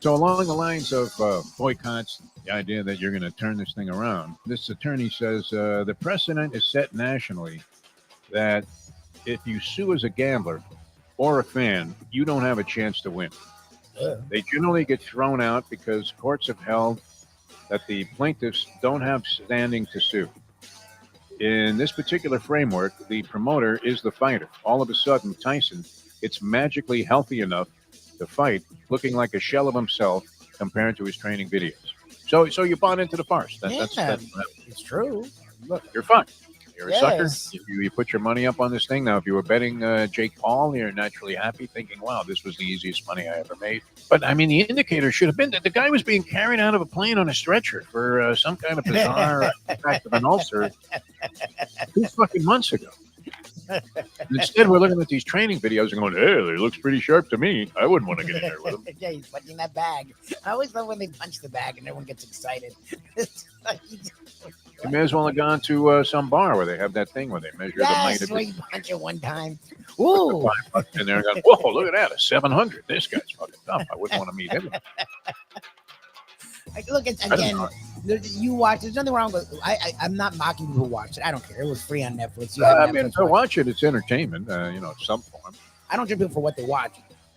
So along the lines of boycotts, the idea that you're going to turn this thing around, this attorney says the precedent is set nationally that if you sue as a gambler or a fan, you don't have a chance to win. Yeah. They generally get thrown out because courts have held that the plaintiffs don't have standing to sue. In this particular framework, the promoter is the fighter. All of a sudden, Tyson, it's magically healthy enough to fight, looking like a shell of himself compared to his training videos. So you bought into the farce. That's it's true. Look, you're fine. You're a sucker. yes. You put your money up on this thing. Now, if you were betting Jake Paul, you're naturally happy, thinking, wow, this was the easiest money I ever made. But, I mean, the indicator should have been that the guy was being carried out of a plane on a stretcher for some kind of bizarre attack of an ulcer 2 fucking months ago. Instead, we're looking at these training videos and going, hey, it looks pretty sharp to me. I wouldn't want to get in there with him. Yeah, he's punching that bag. I always love when they punch the bag and everyone gets excited. It's like, You may as well have gone to some bar where they have that thing where they measure the might yes, of where it. you punch it one time. Ooh. And they're going, whoa, look at that, a 700. This guy's fucking tough. I wouldn't want to meet him. Like, look, it's, again, you watch. There's nothing wrong with. I'm not mocking people who watch it. I don't care. It was free on Netflix. You have I mean, Netflix to watch it, it's entertainment, some form. I don't judge people for what they watch,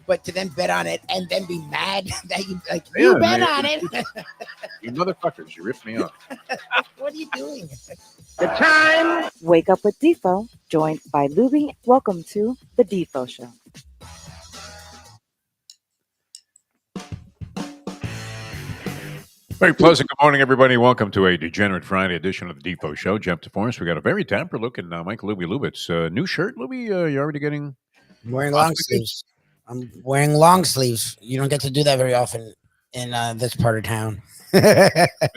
but to then bet on it and then be mad that you like Yeah, you bet man. on it. You motherfuckers, you ripped me off. What are you doing? The time. Wake up with Defo, joined by Lubie. Welcome to the Defo Show. Very pleasant. Good morning, everybody. Welcome to a Degenerate Friday edition of the Defo Show. Jeff DeForest. We got a very dapper-looking Mike Lubie Lubitz. New shirt, Lubie. You already getting? I'm wearing long sleeves. I'm wearing long sleeves. You don't get to do that very often in this part of town. You know,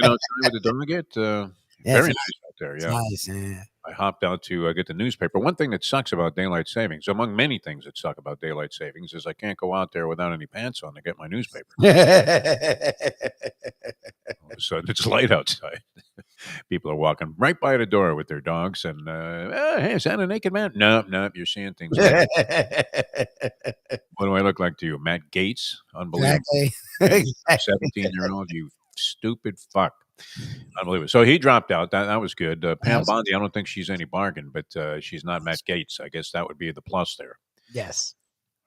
outside with the dog yet? Very nice out there. Yeah. Nice. Yeah. I hopped out to get the newspaper. One thing that sucks about daylight savings, among many things that suck about daylight savings, is I can't go out there without any pants on to get my newspaper. All of a sudden, it's light outside. People are walking right by the door with their dogs, and hey, is that a naked man? No, you're seeing things. What do I look like to you, Matt Gates? Unbelievable. Exactly. 17-year-old, you stupid fuck. Unbelievable. So he dropped out. That was good. Pam Bondi, I don't think she's any bargain, but she's not Matt Gates. I guess that would be the plus there. Yes.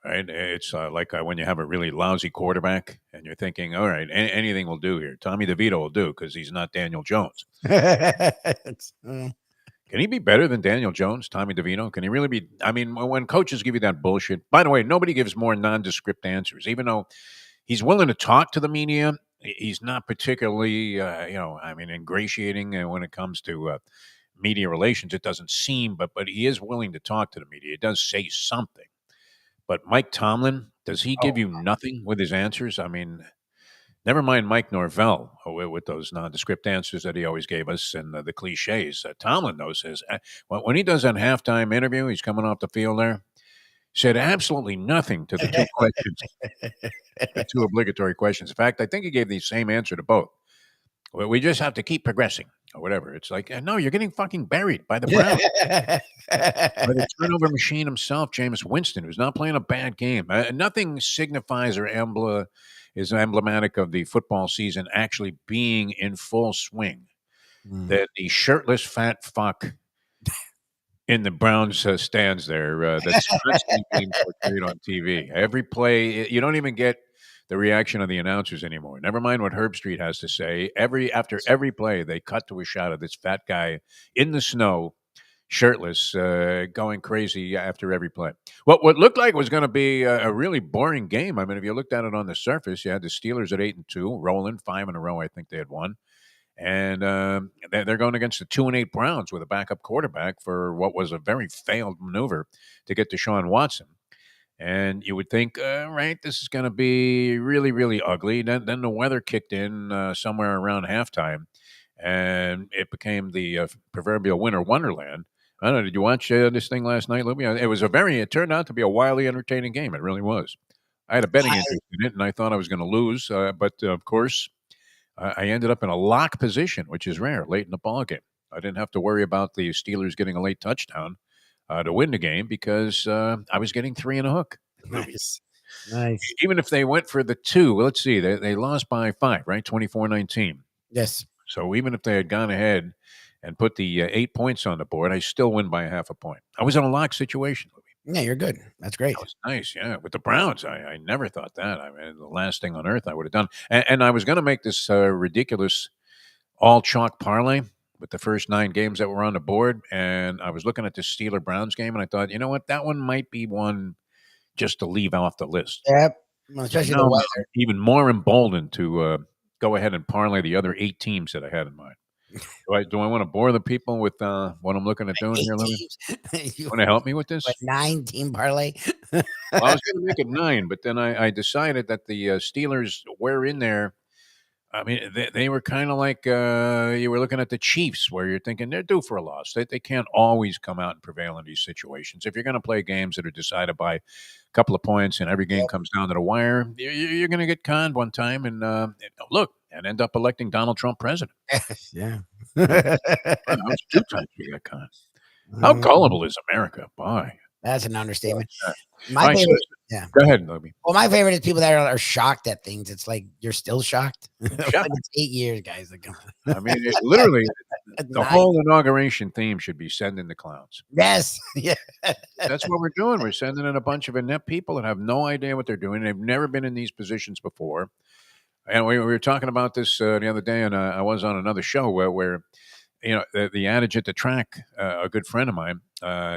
Right? It's like when you have a really lousy quarterback and you're thinking, all right, anything will do here. Tommy DeVito will do because he's not Daniel Jones. Can he be better than Daniel Jones, Tommy DeVito? Can he really be? I mean, when coaches give you that bullshit, by the way, nobody gives more nondescript answers, even though he's willing to talk to the media. He's not particularly, ingratiating when it comes to media relations. It doesn't seem, but he is willing to talk to the media. He does say something. But Mike Tomlin, does he give you nothing with his answers? I mean, never mind Mike Norvell with those nondescript answers that he always gave us and the cliches. Tomlin, though, says when he does that halftime interview, he's coming off the field there, said absolutely nothing to the two questions, the two obligatory questions. In fact, I think he gave the same answer to both. We just have to keep progressing or whatever. It's like, no, you're getting fucking buried by the Browns. By the turnover machine himself, Jameis Winston, who's not playing a bad game. Nothing signifies or is emblematic of the football season actually being in full swing. That the shirtless fat fuck in the Browns stands there that's constantly being portrayed on TV. Every play, you don't even get the reaction of the announcers anymore. Never mind what Herb Street has to say. After every play, they cut to a shot of this fat guy in the snow, shirtless, going crazy after every play. What looked like was going to be a really boring game. I mean, if you looked at it on the surface, you had the Steelers at 8-2, rolling 5 in a row. I think they had won. And they're going against the 2-8 Browns with a backup quarterback for what was a very failed maneuver to get Deshaun Watson. And you would think, right, this is going to be really, really ugly. Then the weather kicked in somewhere around halftime, and it became the proverbial winter wonderland. I don't know. Did you watch this thing last night, Libby? It turned out to be a wildly entertaining game. It really was. I had a betting interest in it, and I thought I was going to lose. But, of course, I ended up in a lock position, which is rare, late in the ballgame. I didn't have to worry about the Steelers getting a late touchdown to win the game because I was getting 3 and a hook. Nice. Nice. Even if they went for the 2, let's see, they lost by 5, right? 24-19. Yes. So even if they had gone ahead and put the 8 points on the board, I still win by half a point. I was in a lock situation. Yeah, you're good. That's great. That was nice, yeah. With the Browns, I never thought that. I mean, the last thing on earth I would have done. And I was going to make this ridiculous all chalk parlay with the first 9 games that were on the board. And I was looking at the Steeler Browns game, and I thought, you know what, that one might be one just to leave off the list. Yep. So Especially now the I'm weather. even more emboldened to go ahead and parlay the other 8 teams that I had in mind. Do I want to bore the people with what I'm looking at doing 8 here, Louis? teams. You Want to help me with this? a 9-team parlay. Well, I was going to make it 9, but then I decided that the Steelers were in there. I mean, they were kind of like you were looking at the Chiefs, where you're thinking they're due for a loss. They can't always come out and prevail in these situations. If you're going to play games that are decided by a couple of points and every game comes down to the wire, you're going to get conned one time and look and end up electing Donald Trump president. Yeah. Wow, that was 2 times we got conned. How gullible is America? Boy. That's an understatement. All My right, so favorite. Yeah. go ahead, Lobie. Well, my favorite is people that are shocked at things. It's like you're still shocked. Like, Shocked. it's 8 years, guys. Like, come on. I mean, literally, the Nice. whole inauguration theme should be sending the clowns. Yes. Yeah. That's what we're doing. We're sending in a bunch of inept people that have no idea what they're doing. They've never been in these positions before. And we were talking about this the other day, and I was on another show where you know, the adage at the track, a good friend of mine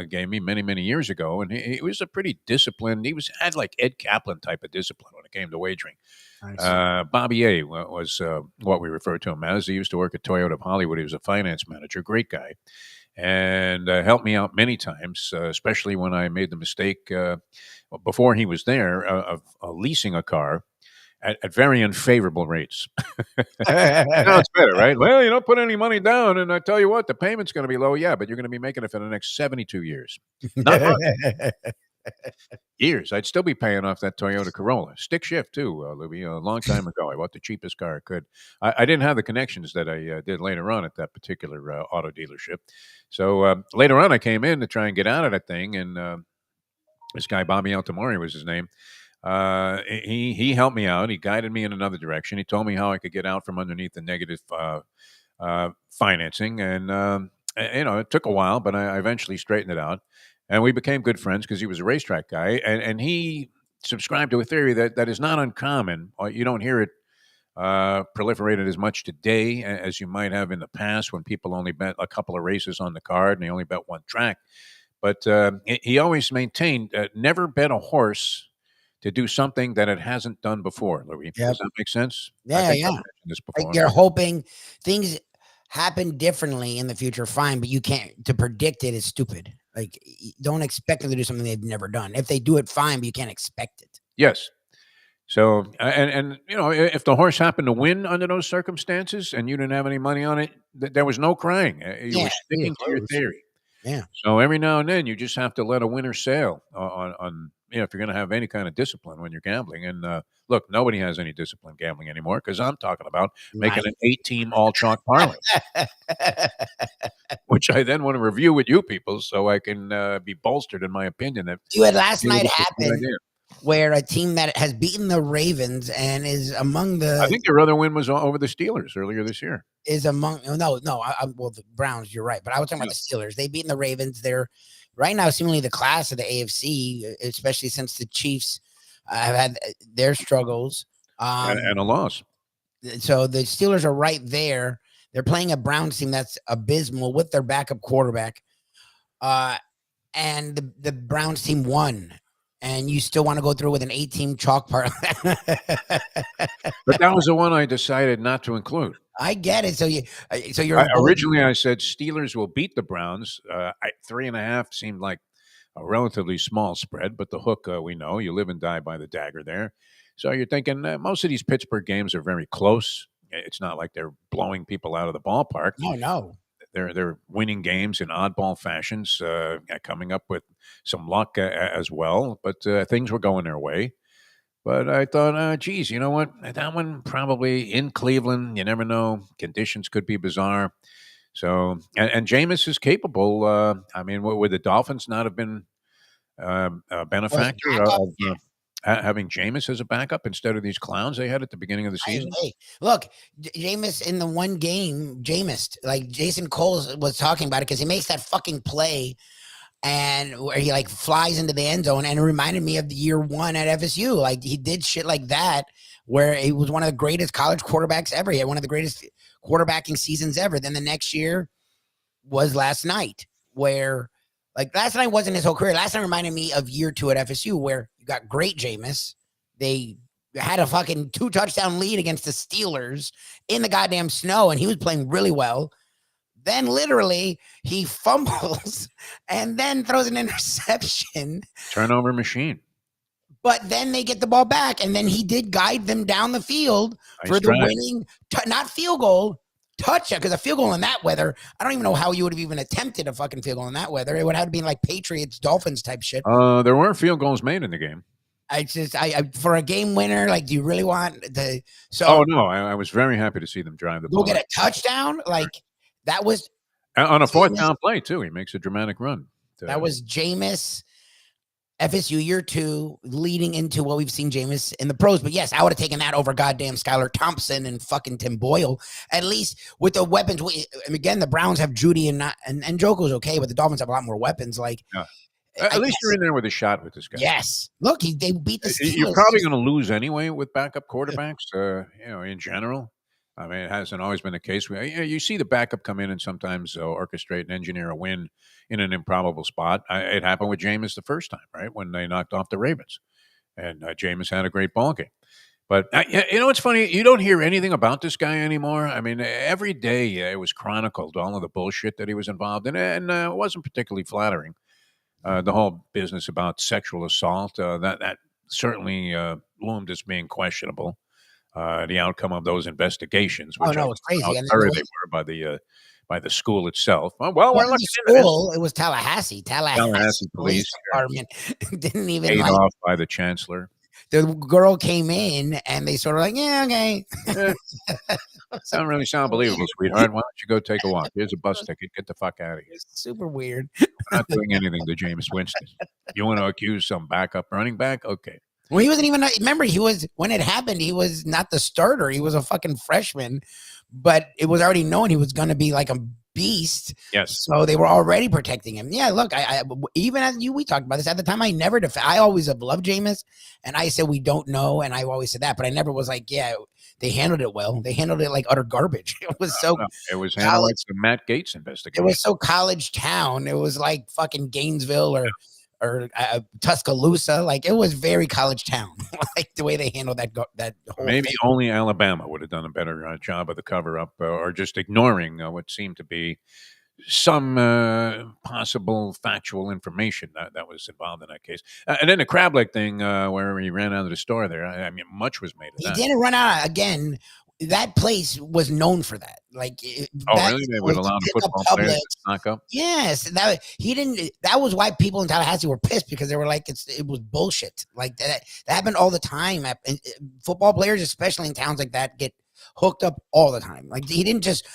gave me many, many years ago, and he was a pretty disciplined. He had like Ed Kaplan type of discipline when it came to wagering. Nice. Bobby A was what we refer to him as. He used to work at Toyota of Hollywood. He was a finance manager, great guy, and helped me out many times, especially when I made the mistake before he was there of leasing a car at very unfavorable rates. Now it's better, right? Well, you don't put any money down, and I tell you what, the payment's going to be low. Yeah, but you're going to be making it for the next 72 years. Not much. Years. I'd still be paying off that Toyota Corolla. Stick shift, too, Lubie. A long time ago, I bought the cheapest car I could. I didn't have the connections that I did later on at that particular auto dealership. So later on, I came in to try and get out of that thing, and this guy, Bobby Altamori was his name. He helped me out. He guided me in another direction. He told me how I could get out from underneath the negative financing, and you know, it took a while, but I eventually straightened it out, and we became good friends because he was a racetrack guy, and he subscribed to a theory that is not uncommon. You don't hear it proliferated as much today as you might have in the past when people only bet a couple of races on the card and they only bet one track. But he always maintained never bet a horse to do something that it hasn't done before, Louis. Yep. Does that make sense? Yeah, I think yeah. I've mentioned this before. Like you're hoping things happen differently in the future, fine, but you can't to predict it is stupid. Like don't expect them to do something they've never done. If they do it, fine, but you can't expect it. Yes. So and you know, if the horse happened to win under those circumstances and you didn't have any money on it, there was no crying. You were sticking to your theory. Yeah. So every now and then you just have to let a winner sail on you know, if you're going to have any kind of discipline when you're gambling. And look, nobody has any discipline gambling anymore because I'm talking about making an 8-team all chalk parlay, which I then want to review with you people so I can be bolstered in my opinion. That You had last night this is a good happen idea. where a team that has beaten the Ravens and is among the I think their other win was over the Steelers earlier this year. is among well the Browns, you're right, but I was talking about the Steelers. They beaten the Ravens. They're right now seemingly the class of the AFC, especially since the Chiefs have had their struggles And a loss. So the Steelers are right there. They're playing a Browns team that's abysmal with their backup quarterback, and the Browns team won. And you still want to go through with an 8-team chalk parlay. But that was the one I decided not to include. I get it. So you're Originally I said Steelers will beat the Browns. 3.5 seemed like a relatively small spread, but the hook we know you live and die by the dagger there. So you're thinking most of these Pittsburgh games are very close. It's not like they're blowing people out of the ballpark. No. They're winning games in oddball fashions, coming up with some luck as well. But things were going their way. But I thought, geez, you know what? That one probably in Cleveland. You never know. Conditions could be bizarre. So, and Jameis is capable. I mean, would the Dolphins not have been a benefactor of having Jameis as a backup instead of these clowns they had at the beginning of the season? Hey, look, Jameis in the one game, Jameis, like Jason Cole was talking about it because he makes that fucking play and where he like flies into the end zone, and it reminded me of the year one at FSU. Like he did shit like that where he was one of the greatest college quarterbacks ever. He had one of the greatest quarterbacking seasons ever. Then the next year was last night, where like last night wasn't his whole career. Last night reminded me of year two at FSU, where you got great Jameis. They had a fucking 2-touchdown lead against the Steelers in the goddamn snow, and he was playing really well. Then literally he fumbles and then throws an interception. Turnover machine. But then they get the ball back, and then he did guide them down the field for the winning, not field goal, touchdown. Because a field goal in that weather, I don't even know how you would have even attempted a fucking field goal in that weather. It would have to be like Patriots, Dolphins type shit. There were field goals made in the game. I for a game winner, like, do you really want the? So, oh no, I was very happy to see them drive the ball. Go get a touchdown, like that was on a fourth down play too. He makes a dramatic run. That was Jameis, FSU year two, leading into what we've seen Jameis in the pros. But yes, I would have taken that over goddamn Skylar Thompson and fucking Tim Boyle. At least with the weapons. And again, the Browns have Judy and Njoku's okay, but the Dolphins have a lot more weapons. Like. Yeah. At least you're in there with a shot with this guy. Yes. Look, they beat the Steelers. You're probably going to lose anyway with backup quarterbacks, in general. I mean, it hasn't always been the case. You see the backup come in and sometimes orchestrate and engineer a win in an improbable spot. It happened with Jameis the first time, right, when they knocked off the Ravens. And Jameis had a great ball game. But, it's funny. You don't hear anything about this guy anymore. I mean, every day it was chronicled, all of the bullshit that he was involved in, and it wasn't particularly flattering. The whole business about sexual assault, that certainly loomed as being questionable. The outcome of those investigations, which it's crazy. How thorough they were by the school itself. We're looking into school. It was Tallahassee Police Department didn't even paid off by the chancellor. The girl came in and they sort of like, yeah, okay. Doesn't really sound believable, sweetheart. Why don't you go take a walk? Here's a bus ticket. Get the fuck out of here. It's super weird. We're not doing anything to Jameis Winston. You want to accuse some backup running back? Okay. Well, he wasn't even. Remember, when it happened, he was not the starter. He was a fucking freshman, but it was already known he was going to be like a beast. Yes. So they were already protecting him. Yeah. Look, I even as we talked about this at the time. I never I always have loved Jameis, and I said we don't know, and I always said that, but I never was like, yeah, they handled it well. They handled it like utter garbage. It was It was handled like the Matt Gaetz investigation. It was so college town. It was like fucking Gainesville or Tuscaloosa. Like, it was very college town. Like the way they handled that whole maybe thing. Only Alabama would have done a better job of the cover up, or just ignoring what seemed to be some possible factual information that was involved in that case. And then the crab leg thing, where he ran out of the store there. I mean, much was made of that. He didn't run out again. That place was known for that. Like, really? They would allow the football players to stock up? Yes, that was why people in Tallahassee were pissed, because they were like, it was bullshit. Like that happened all the time. And football players, especially in towns like that, get hooked up all the time. Like, he didn't just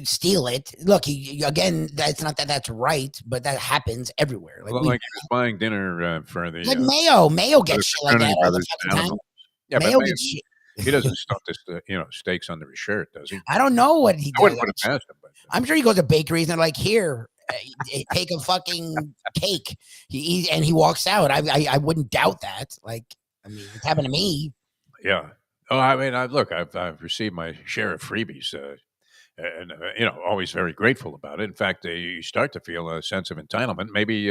steal it. Look, that's not that's right, but that happens everywhere. Like, he was buying dinner for the Mayo gets shit like that all the fucking time. Yeah, Mayo gets shit. He doesn't stuff this, steaks under his shirt, does he? I don't know what he does. I wouldn't put it past him. But, I'm sure he goes to bakeries and they're like, here, take a fucking cake. He walks out. I wouldn't doubt that. Like, I mean, it's happened to me. Yeah. Oh, I mean, I've received my share of freebies, and always very grateful about it. In fact, you start to feel a sense of entitlement. Maybe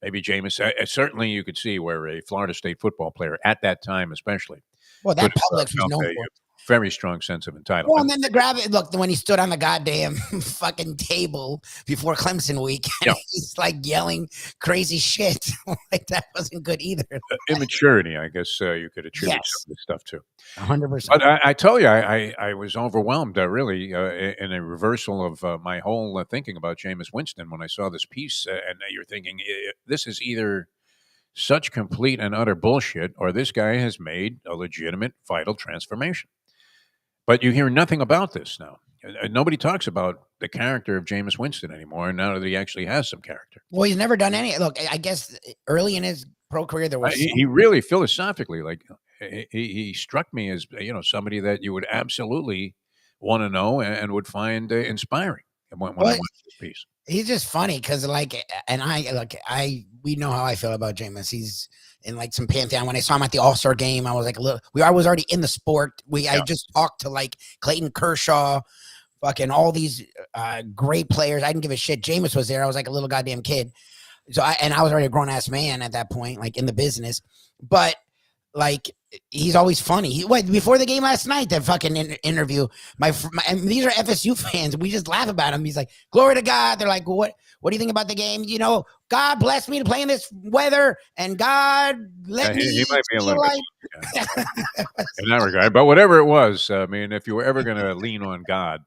Jameis. Certainly, you could see where a Florida State football player at that time, especially. Well, that Publix was known for very strong sense of entitlement. Well, and then the grab it. Look, when he stood on the goddamn fucking table before Clemson week, and he's like yelling crazy shit. Like, that wasn't good either. Immaturity, I guess you could attribute some of this stuff to. 100%. But I tell you, I was overwhelmed, really, in a reversal of my whole thinking about Jameis Winston when I saw this piece. And you're thinking, this is either such complete and utter bullshit, or this guy has made a legitimate vital transformation. But you hear nothing about this now. Nobody talks about the character of Jameis Winston anymore, now that he actually has some character. Well, he's never done any. Look, I guess early in his pro career, there was he really philosophically, like he struck me as somebody that you would absolutely want to know and would find inspiring when I watched this piece. He's just funny because we know how I feel about Jameis. He's in like some pantheon. When I saw him at the All-Star game, I was like I was already in the sport. I just talked to like Clayton Kershaw, fucking all these great players. I didn't give a shit. Jameis was there. I was like a little goddamn kid. So I was already a grown ass man at that point, like in the business. But like he's always funny. Before the game last night, that fucking interview, and these are FSU fans. We just laugh about him. He's like, "Glory to God." They're like, "What do you think about the game? God blessed me to play in this weather, and God let me." He might be a little bit in that regard, but whatever it was, I mean, if you were ever going to lean on God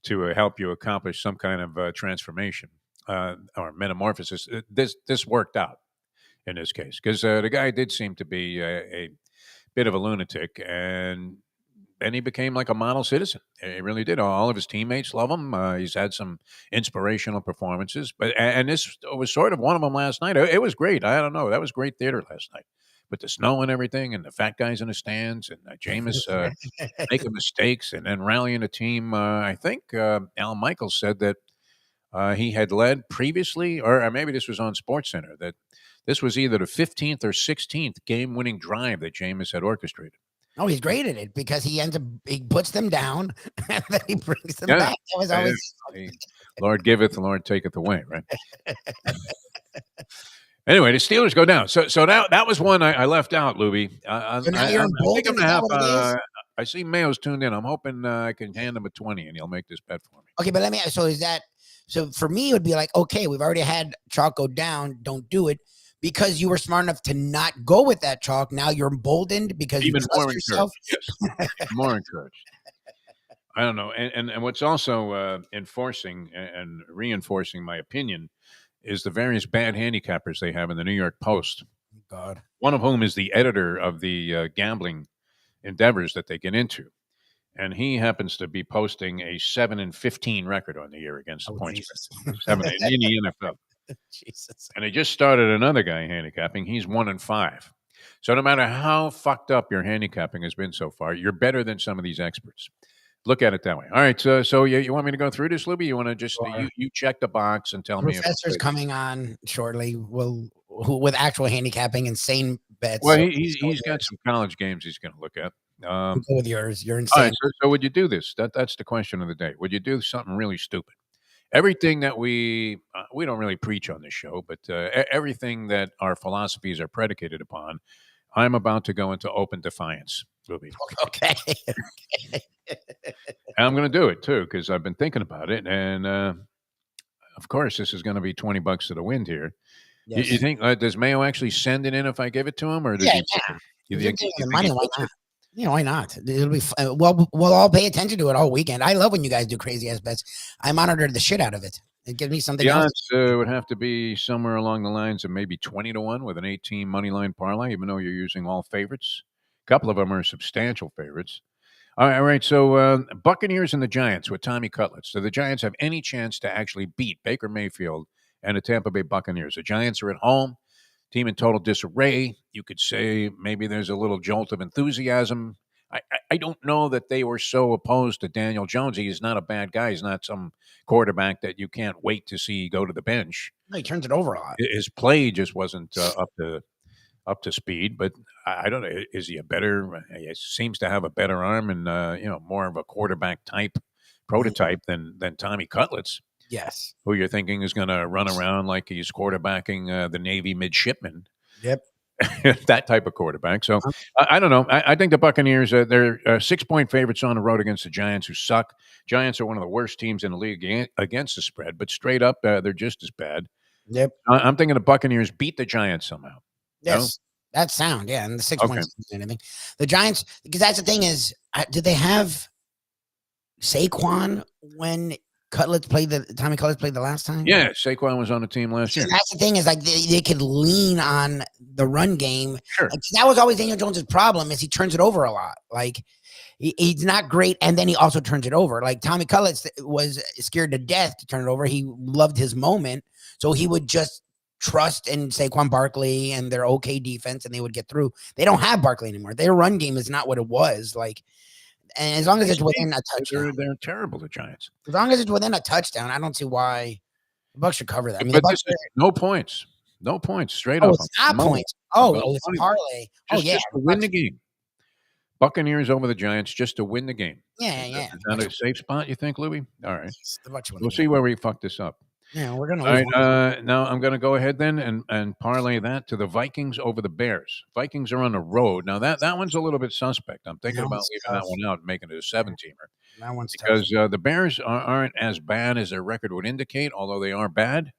to help you accomplish some kind of transformation or metamorphosis, this worked out in this case, because the guy did seem to be a bit of a lunatic, and then he became like a model citizen. He really did. All of his teammates love him. He's had some inspirational performances, and this was sort of one of them last night. It was great. I don't know. That was great theater last night. With the snow and everything, and the fat guys in the stands, and Jameis making mistakes, and then rallying a team. I think Al Michaels said that he had led previously, or maybe this was on SportsCenter, that this was either the 15th or 16th game-winning drive that Jameis had orchestrated. Oh, he's great at it because he puts them down and then he brings them back. That was always Lord giveth, the Lord taketh away, right? Anyway, the Steelers go down. So that was one I left out, Lubie. I think I see Mayo's tuned in. I'm hoping I can hand him a 20 and he'll make this bet for me. Okay, but so for me, it would be like, okay, we've already had chalk go down. Don't do it. Because you were smart enough to not go with that chalk. Now you're emboldened because even you trust yourself. Yes, more encouraged. I don't know. And what's also enforcing and reinforcing my opinion is the various bad handicappers they have in the New York Post. God. One of whom is the editor of the gambling endeavors that they get into. And he happens to be posting a 7-15 record on the year against the points. 7 in the NFL. Jesus. And they just started another guy handicapping. He's 1-5. So no matter how fucked up your handicapping has been so far, you're better than some of these experts. Look at it that way. All right. So you want me to go through this, Lubie? You want to just you check the box and tell me? Professor's coming on shortly. With actual handicapping and sane bets. Well, he's got some college games he's going to look at. Go with yours. You're insane. All right, so would you do this? That's the question of the day. Would you do something really stupid? Everything that we don't really preach on this show, but everything that our philosophies are predicated upon, I'm about to go into open defiance, Lubie. Okay. And I'm going to do it too because I've been thinking about it, and of course, this is going to be $20 to the wind here. Yes. You think does Mayo actually send it in if I give it to him, or does you think the money? Why not? Why not? It'll be well. We'll all pay attention to it all weekend. I love when you guys do crazy ass bets. I monitor the shit out of it. It gives me something. The odds would have to be somewhere along the lines of maybe 20-1 with an 18 money line parlay, even though you're using all favorites. A couple of them are substantial favorites. All right. So Buccaneers and the Giants with Tommy Cutlets. So the Giants have any chance to actually beat Baker Mayfield and the Tampa Bay Buccaneers. The Giants are at home. Team in total disarray. You could say maybe there's a little jolt of enthusiasm. I don't know that they were so opposed to Daniel Jones. He is not a bad guy. He's not some quarterback that you can't wait to see go to the bench. He turns it over a lot. His play just wasn't up to speed. But I don't know. Is he a better? He seems to have a better arm and more of a quarterback type prototype than Tommy Cutlets. Yes. Who you're thinking is going to run around like he's quarterbacking the Navy midshipman. Yep. That type of quarterback. So I don't know. I think the Buccaneers, they're 6-point favorites on the road against the Giants, who suck. Giants are one of the worst teams in the league against the spread, but straight up, they're just as bad. Yep. I'm thinking the Buccaneers beat the Giants somehow. Yes. No? That's sound. Yeah. And the 6 points. Anything. The Giants, because that's the thing is, did they have Saquon when Tommy Cutlets played the last time? Yeah, Saquon was on the team last year. That's the thing is like they could lean on the run game. Sure. Like, that was always Daniel Jones' problem is he turns it over a lot. Like he's not great, and then he also turns it over. Like Tommy Cutlets was scared to death to turn it over. He loved his moment, so he would just trust in Saquon Barkley and their okay defense, and they would get through. They don't have Barkley anymore. Their run game is not what it was. Like, and as long as it's within a touchdown, they're terrible. The Giants. as long as it's within a touchdown, I don't see why the Bucs should cover that. I mean, But this is no points. No points. Straight up. It's not points. It's a parlay. Just to win the game. Buccaneers over the Giants just to win the game. Yeah. Is that a safe spot, you think, Lubie? All right. We'll see game. where we fuck this up. Yeah, we're gonna. All right. Now I'm going to go ahead then and parlay that to the Vikings over the Bears. Vikings are on the road. Now that one's a little bit suspect. I'm thinking about leaving that one out and making it a 7-teamer. That one's because the Bears aren't as bad as their record would indicate, although they are bad.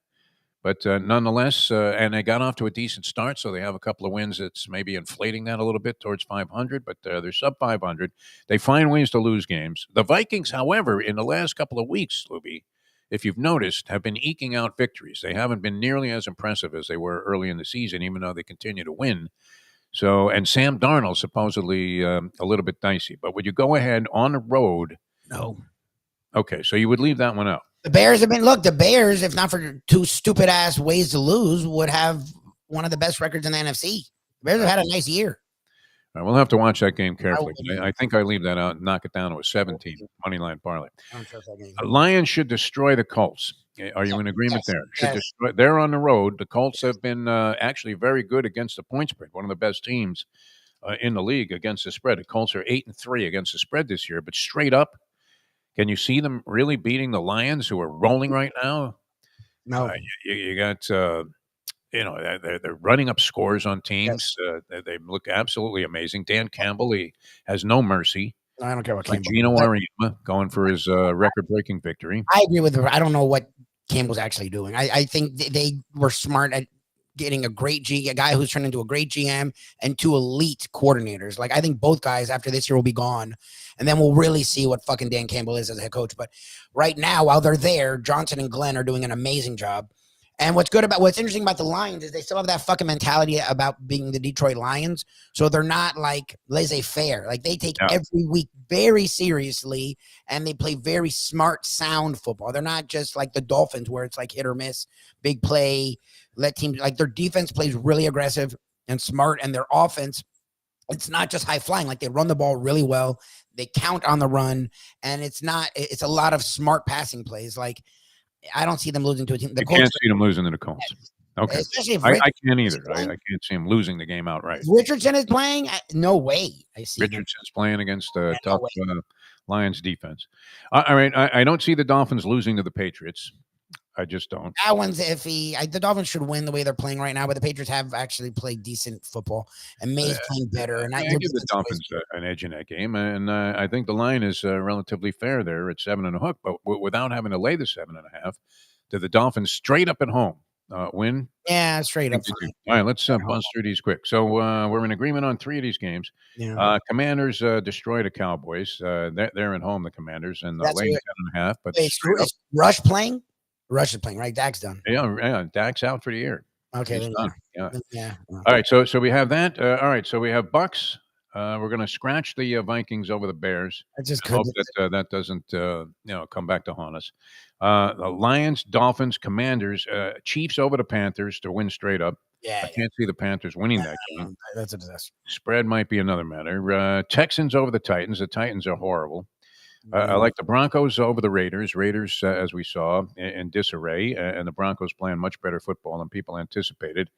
But nonetheless, and they got off to a decent start, so they have a couple of wins that's maybe inflating that a little bit towards 500, but they're sub 500. They find ways to lose games. The Vikings, however, in the last couple of weeks, Lubie, if you've noticed, have been eking out victories. They haven't been nearly as impressive as they were early in the season, even though they continue to win. So, and Sam Darnold supposedly a little bit dicey. But would you go ahead on the road? No. Okay, so you would leave that one out. The Bears have been, the Bears, if not for two stupid ass ways to lose, would have one of the best records in the NFC. The Bears have had a nice year. All right, we'll have to watch that game carefully. I think I leave that out and knock it down to a 17 money line parlay. Lions should destroy the Colts. Are you in agreement there? Should destroy, they're on the road. The Colts have been actually very good against the point spread. One of the best teams in the league against the spread. The Colts are 8-3 against the spread this year. But straight up, can you see them really beating the Lions, who are rolling right now? No. You got. They're running up scores on teams. Yes. They look absolutely amazing. Dan Campbell, he has no mercy. I don't care what Campbell. Gino Auriemma going for his record-breaking victory. I agree with her. I don't know what Campbell's actually doing. I think they were smart at getting a guy who's turned into a great GM and two elite coordinators. Like, I think both guys after this year will be gone, and then we'll really see what fucking Dan Campbell is as a head coach. But right now, while they're there, Johnson and Glenn are doing an amazing job. And what's interesting about the Lions is they still have that fucking mentality about being the Detroit Lions. So they're not like laissez-faire. Like, they take every week very seriously, and they play very smart, sound football. They're not just like the Dolphins where it's like hit or miss, big play, let teams, like, their defense plays really aggressive and smart, and their offense, it's not just high flying. Like, they run the ball really well. They count on the run, and it's a lot of smart passing plays. Like, I don't see them losing to a team. You can't see them losing to the Colts. Okay. Especially if I can't either. I can't see him losing the game outright. Richardson is playing? No way. I see Richardson's playing against a tough Lions defense. All right. I don't see the Dolphins losing to the Patriots. I just don't. That one's iffy. The Dolphins should win the way they're playing right now, but the Patriots have actually played decent football, and May's playing better. And I give the Dolphins an edge in that game, and I think the line is relatively fair there at 7.5. But without having to lay the 7.5, do the Dolphins straight up at home win? Yeah, straight up. All right, let's buzz through these quick. So we're in agreement on 3 of these games. Yeah. Commanders destroy the Cowboys. They're at home, the Commanders, and laying 10.5. But is Rush playing? Rush is playing, right? Dak's done. Yeah, Dak's out for the year. Okay. He's done. Yeah. Okay. All right, so we have that. All right, so we have Bucks. We're going to scratch the Vikings over the Bears. I just hope that doesn't come back to haunt us. The Lions, Dolphins, Commanders, Chiefs over the Panthers to win straight up. Yeah, I can't see the Panthers winning that game. That's a disaster. Spread might be another matter. Texans over the Titans. The Titans are horrible. I like the Broncos over the Raiders. Raiders, as we saw, in disarray, and the Broncos playing much better football than people anticipated.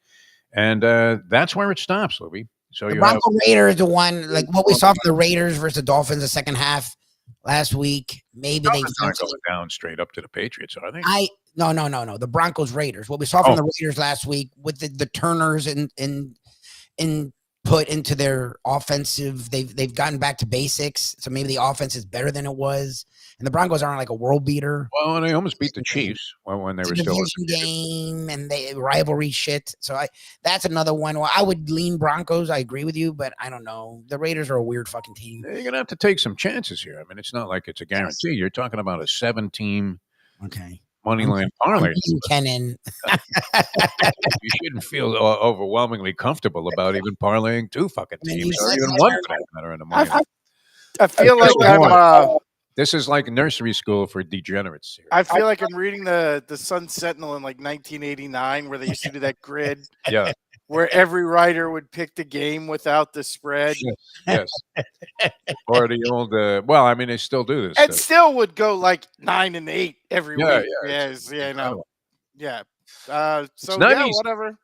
And that's where it stops, Lubie. So the Bronco Raiders, the one, like what we saw from the Raiders versus the Dolphins the second half last week. Maybe they aren't going down straight up to the Patriots, are they? No. The Broncos Raiders. What we saw from the Raiders last week with the turners in put into their offensive, they've gotten back to basics, so maybe the offense is better than it was, and the Broncos aren't like a world beater. Well, they almost beat the Chiefs when they were still in the game, and they rivalry shit. So that's another one. Well, I would lean Broncos. I agree with you, but I don't know. The Raiders are a weird fucking team. You're gonna have to take some chances here. I mean, it's not like it's a guarantee. You're talking about a 7-team. Okay. Money line parlay. Kenan. You shouldn't feel overwhelmingly comfortable about even parlaying 2 fucking teams, or even one for that matter in the money. I feel like This is like nursery school for degenerates here. I feel like I'm reading the Sun Sentinel in like 1989, where they used to do that grid. Yeah. Where every writer would pick the game without the spread. Yes. Or the old, well, I mean, they still do this. And still would go like 9 and 8 every Yeah, week. yeah. Yeah, no. Yeah. So, not yeah, easy. whatever.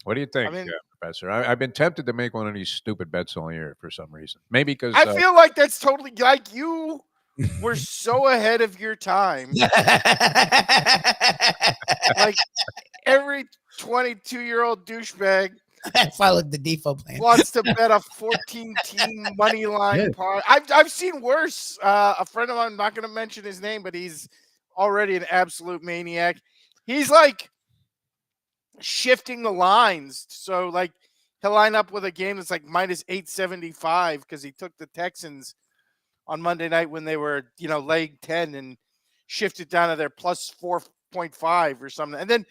What do you think, Professor? I've been tempted to make one of these stupid bets all year for some reason. Maybe because I feel like that's totally like you were so ahead of your time. Like every 22-year-old douchebag followed the Defo plan. Wants to bet a 14-team money line parlay. I've seen worse. A friend of mine, I'm not going to mention his name, but he's already an absolute maniac. He's like shifting the lines. So like he'll line up with a game that's like minus 875 because he took the Texans on Monday night when they were, laying 10 and shifted down to their plus 4.5 or something. And then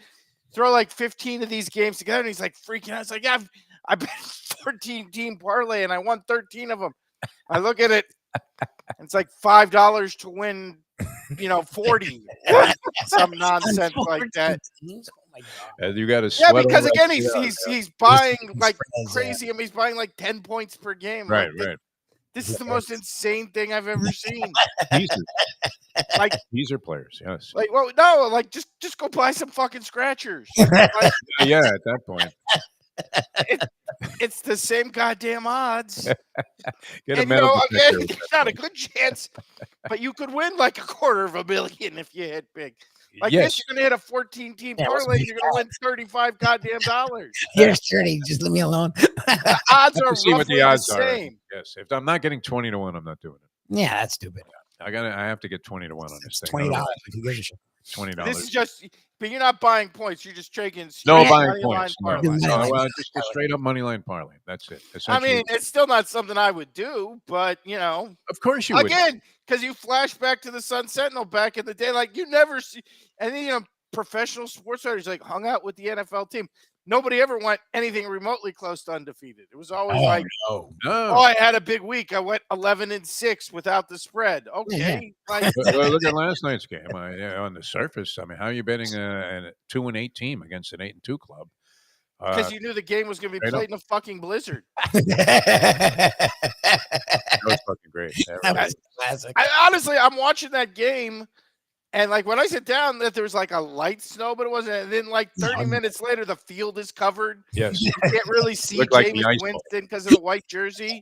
throw like 15 of these games together, and he's like freaking out. It's like, I bet 14-team parlay, and I won 13 of them. I look at it, it's like $5 to win, 40. Some nonsense like that. Oh my God. You got to Yeah, because again, he's buying like crazy. I mean, he's buying like 10 points per game. Right, like, right. This is the most insane thing I've ever seen. Like teaser players, yes. Like, well, no, like just go buy some fucking scratchers. Like, yeah, at that point, it's the same goddamn odds. Get a medal again, there's not a good chance, but you could win like $250,000 if you hit big. Like this, you're gonna hit a 14-team parlay. You're gonna win $35 goddamn dollars. Here's 30. Just leave me alone. The odds are see what the odds are. Yes, if I'm not getting 20 to 1, I'm not doing it. Yeah, that's stupid. I have to get 20 to 1 on this thing. $20. If you give a shit. $20. This is just, but you're not buying points. You're just taking buying points. No, just a straight up money line parlay. That's it. I mean, it's still not something I would do, but of course you would. Again, because you flash back to the Sun Sentinel back in the day, like you never see, and then professional sports writers like hung out with the NFL team. Nobody ever went anything remotely close to undefeated. It was always I had a big week. I went 11-6 without the spread. Okay, look at last night's game. On the surface, I mean, how are you betting a 2-8 team against an 8-2 club? Because you knew the game was going to be played in a fucking blizzard. That was fucking great. That was classic. Honestly, I'm watching that game. And like when I sit down, that there was like a light snow, but it wasn't. And then like 30 minutes later, the field is covered. Yes, you can't really see Jameis Winston because of the white jersey.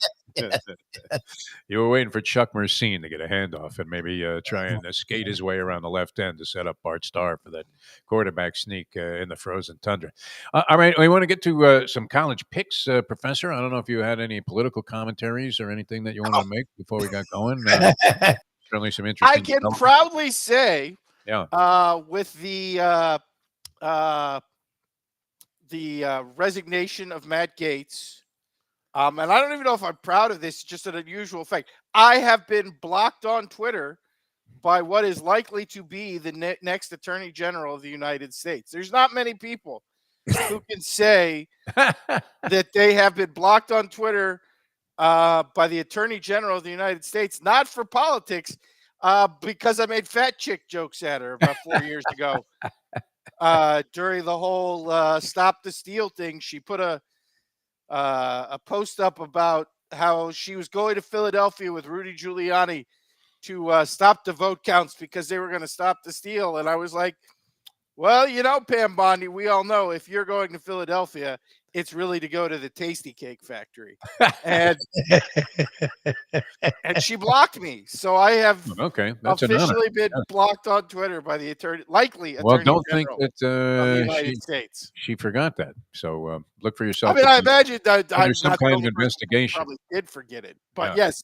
You were waiting for Chuck Mercine to get a handoff and maybe try and skate his way around the left end to set up Bart Starr for that quarterback sneak in the frozen tundra. All right, we want to get to some college picks, Professor. I don't know if you had any political commentaries or anything that you wanted to make before we got going. Certainly some interesting. I can proudly say, with the resignation of Matt Gaetz, and I don't even know if I'm proud of this, it's just an unusual fact. I have been blocked on Twitter by what is likely to be the next Attorney General of the United States. There's not many people who can say that they have been blocked on Twitter by the Attorney General of the United States, not for politics, because I made fat chick jokes at her about 4 years ago. During the whole Stop the Steal thing, she put a post up about how she was going to Philadelphia with Rudy Giuliani to stop the vote counts because they were going to stop the steal. And I was like, well, Pam Bondi, we all know if you're going to Philadelphia, it's really to go to the Tasty Cake Factory. And she blocked me. So I have officially been blocked on Twitter by the Attorney General think that of the United States. She forgot that. So look for yourself. I mean, I imagine that there's some kind of investigation. Probably did forget it. But yes,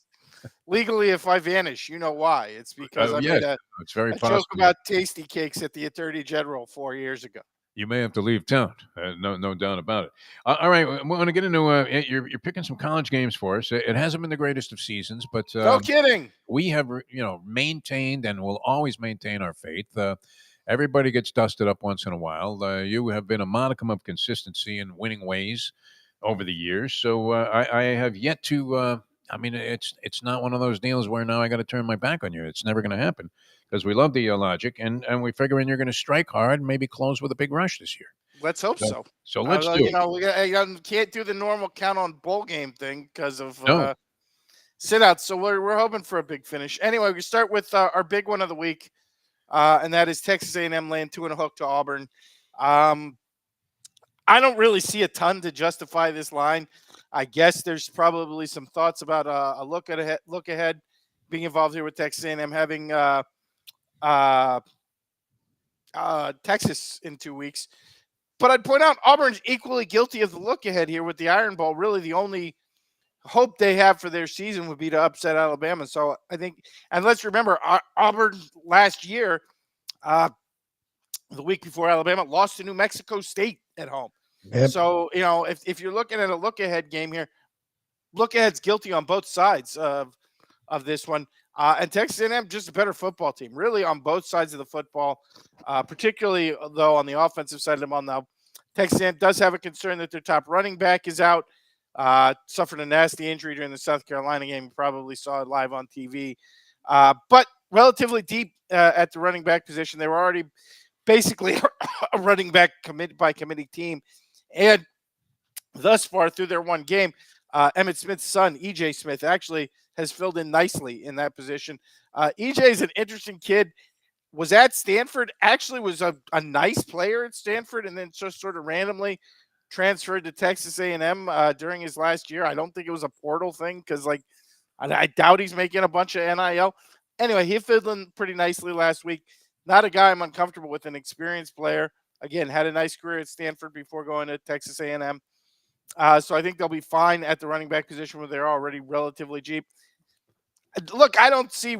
legally, if I vanish, you know why. It's because I made it's very a joke about Tasty Cakes at the Attorney General 4 years ago. You may have to leave town. No doubt about it. All right, we want to get into you're picking some college games for us. It hasn't been the greatest of seasons, but no kidding. We have maintained and will always maintain our faith. Everybody gets dusted up once in a while. You have been a modicum of consistency in winning ways over the years. So I have yet to I mean, it's not one of those deals where now I got to turn my back on you. It's never going to happen because we love the logic, and we figuring you're going to strike hard and maybe close with a big rush this year. Let's hope so. So let's do it. We can't do the normal count on bowl game thing because of No. sit outs. So we're hoping for a big finish. Anyway, we start with our big one of the week, and that is Texas A&M laying 2.5 to Auburn. I don't really see a ton to justify this line. I guess there's probably some thoughts about a look ahead being involved here with Texas A&M having Texas in 2 weeks. But I'd point out Auburn's equally guilty of the look ahead here with the Iron Bowl. Really, the only hope they have for their season would be to upset Alabama. So I think, and let's remember, Auburn last year, the week before Alabama, lost to New Mexico State at home. Yep. So, if you're looking at a look ahead game here, look ahead's guilty on both sides of this one. And Texas A&M just a better football team, really on both sides of the football, particularly though on the offensive side of the ball. Now, Texas A&M does have a concern that their top running back is out, suffered a nasty injury during the South Carolina game. You probably saw it live on TV, but relatively deep at the running back position. They were already basically a running back committee team, and thus far through their one game, Emmitt Smith's son, E.J. Smith, actually has filled in nicely in that position. E.J. is an interesting kid. Was at Stanford, actually was a nice player at Stanford, and then just sort of randomly transferred to Texas A&M during his last year. I don't think it was a portal thing because, I doubt he's making a bunch of NIL. Anyway, he filled in pretty nicely last week. Not a guy I'm uncomfortable with, an experienced player. Again, had a nice career at Stanford before going to Texas A&M. So I think they'll be fine at the running back position where they're already relatively cheap. Look, I don't see,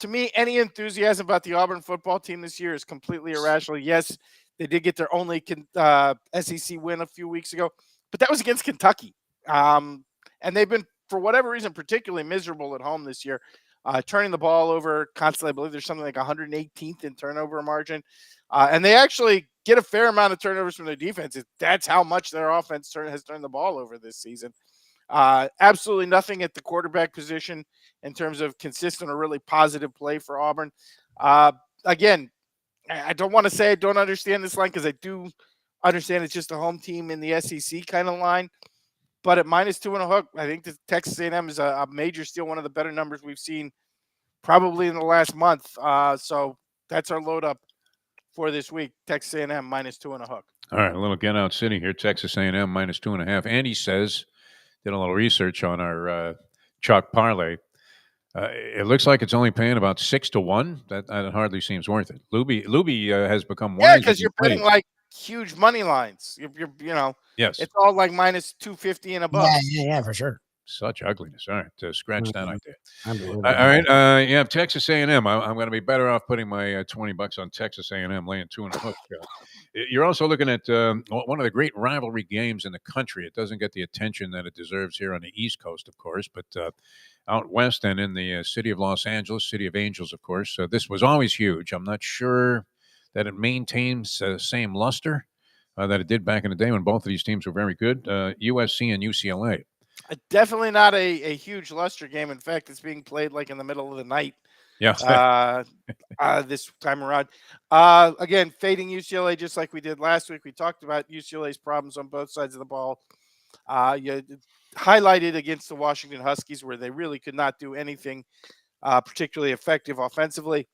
to me, any enthusiasm about the Auburn football team this year is completely irrational. Yes, they did get their only SEC win a few weeks ago, but that was against Kentucky. And they've been, for whatever reason, particularly miserable at home this year. Turning the ball over constantly. I believe there's something like 118th in turnover margin. And they actually get a fair amount of turnovers from their defense. That's how much their offense has turned the ball over this season. Absolutely nothing at the quarterback position in terms of consistent or really positive play for Auburn. Again, I don't want to say I don't understand this line because I do understand it's just a home team in the SEC kind of line. But at -2.5, I think the Texas A&M is a major steal, one of the better numbers we've seen probably in the last month. So that's our load up for this week. Texas A&M -2.5. All right, a little get out city here. Texas A&M -2.5. Andy says, did a little research on our chalk parlay. It looks like it's only paying about 6 to 1. That hardly seems worth it. Lubie has become wise. Yeah, because you're betting like huge money lines. You're yes, it's all like -250 and above. Yeah, for sure. Such ugliness. All right, scratch that idea. Unbelievable. All right, yeah, Texas A&M. I'm going to be better off putting my $20 on Texas A&M laying 2.5. You're also looking at one of the great rivalry games in the country. It doesn't get the attention that it deserves here on the East Coast, of course, but out west and in the city of Los Angeles, City of Angels, of course. This was always huge. I'm not sure that it maintains the same luster that it did back in the day when both of these teams were very good. USC and UCLA. Definitely not a huge luster game. In fact, it's being played like in the middle of the night. Yeah. This time around. Again, fading UCLA just like we did last week. We talked about UCLA's problems on both sides of the ball. You highlighted against the Washington Huskies where they really could not do anything particularly effective offensively.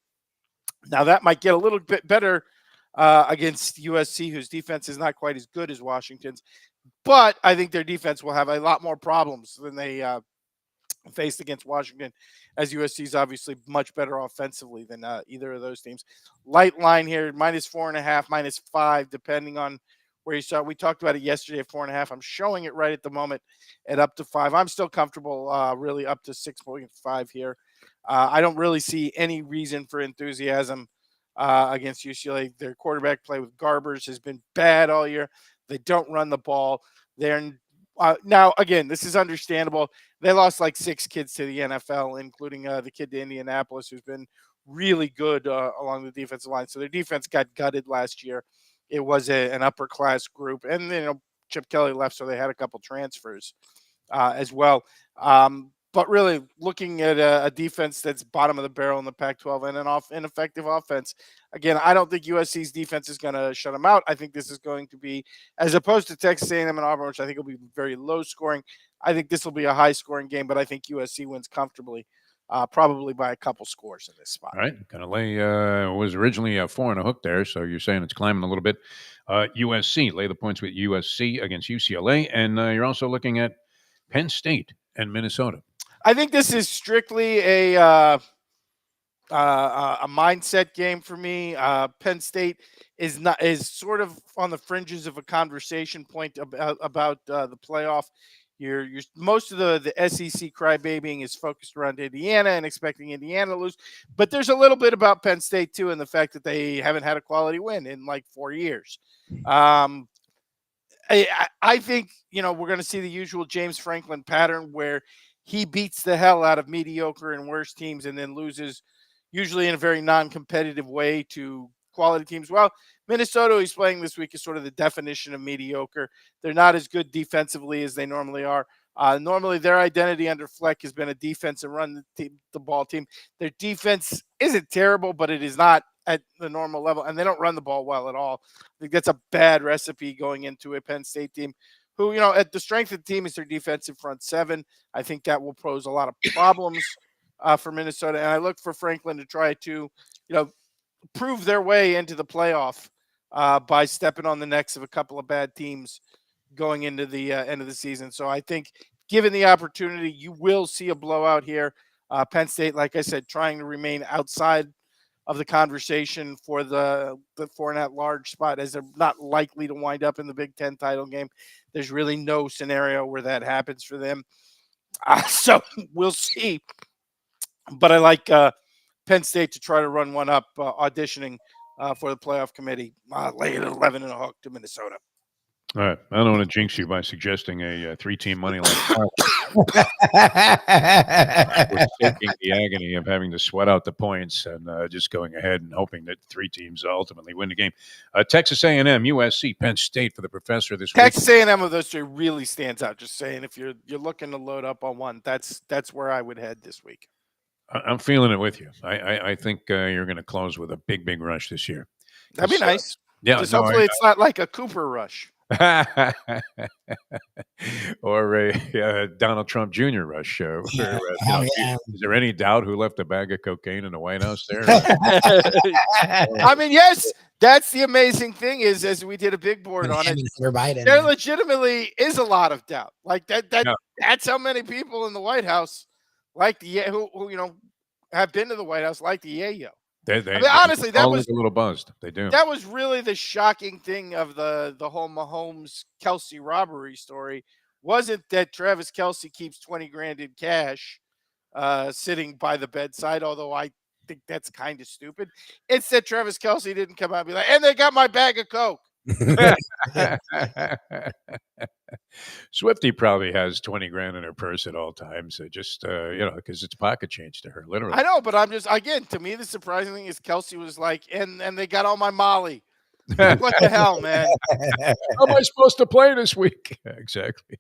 Now that might get a little bit better against USC, whose defense is not quite as good as Washington's. But I think their defense will have a lot more problems than they faced against Washington, as USC is obviously much better offensively than either of those teams. Light line here, -4.5, -5, depending on where you saw. We talked about it yesterday at 4.5. I'm showing it right at the moment at up to 5. I'm still comfortable really up to 6.5 here. I don't really see any reason for enthusiasm against UCLA. Their quarterback play with Garbers has been bad all year. They don't run the ball. They're now, again, this is understandable. They lost like 6 kids to the NFL, including the kid to Indianapolis, who's been really good along the defensive line. So their defense got gutted last year. It was an upper class group, and Chip Kelly left, so they had a couple transfers as well. But really looking at a defense that's bottom of the barrel in the Pac-12 and an ineffective offense. Again, I don't think USC's defense is going to shut them out. I think this is going to be, as opposed to Texas A&M and Auburn, which I think will be very low scoring. I think this will be a high scoring game, but I think USC wins comfortably, probably by a couple scores in this spot. All right, kind of lay was originally a 4 and a hook there, so you're saying it's climbing a little bit. USC lay the points with USC against UCLA, and you're also looking at Penn State and Minnesota. I think this is strictly a mindset game for me. Penn State is sort of on the fringes of a conversation point about the playoff. You're most of the SEC crybabying is focused around Indiana and expecting Indiana to lose, but there's a little bit about Penn State too, and the fact that they haven't had a quality win in like 4 years. I think we're going to see the usual James Franklin pattern where he beats the hell out of mediocre and worse teams and then loses, usually in a very non-competitive way, to quality teams. Well, Minnesota, he's playing this week, is sort of the definition of mediocre. They're not as good defensively as they normally are. Normally, their identity under Fleck has been a defense and run the ball team. Their defense isn't terrible, but it is not at the normal level, and they don't run the ball well at all. I think that's a bad recipe going into a Penn State team who, at the strength of the team is their defensive front seven. I think that will pose a lot of problems for Minnesota, and I look for Franklin to try to, prove their way into the playoff by stepping on the necks of a couple of bad teams going into the end of the season. So I think given the opportunity, you will see a blowout here. Penn State, like I said, trying to remain outside of the conversation for the 4 at-large spot, as they're not likely to wind up in the Big Ten title game. There's really no scenario where that happens for them. So we'll see. But I like Penn State to try to run one up, auditioning for the playoff committee, lay at 11 and a hook to Minnesota. All right. I don't want to jinx you by suggesting a 3-team money line. We're taking the agony of having to sweat out the points and just going ahead and hoping that 3 teams ultimately win the game. Texas A&M, USC, Penn State for the professor this week. Texas A&M of those 3 really stands out. Just saying, if you're looking to load up on one, that's where I would head this week. I'm feeling it with you. I think you're going to close with a big rush this year. That'd be nice. Yeah. Just hopefully it's not like a Cooper rush. Or a Donald Trump Jr. rush. Is there any doubt who left a bag of cocaine in the White House there? I mean, yes, that's the amazing thing is, as we did a big board on it, there legitimately is a lot of doubt. Like that's how many people in the White House like the who have been to the White House like the yayo. Honestly, that was a little buzzed. They do. That was really the shocking thing of the whole Mahomes Kelsey robbery story. Wasn't that Travis Kelce keeps 20 grand in cash sitting by the bedside, although I think that's kind of stupid. It's that Travis Kelce didn't come out and be like, and they got my bag of Coke. Swifty probably has 20 grand in her purse at all times. Just because it's pocket change to her, literally. I know, but I'm just, again, to me, the surprising thing is Kelsey was like, and they got all my Molly. What the hell, man? How am I supposed to play this week? Exactly.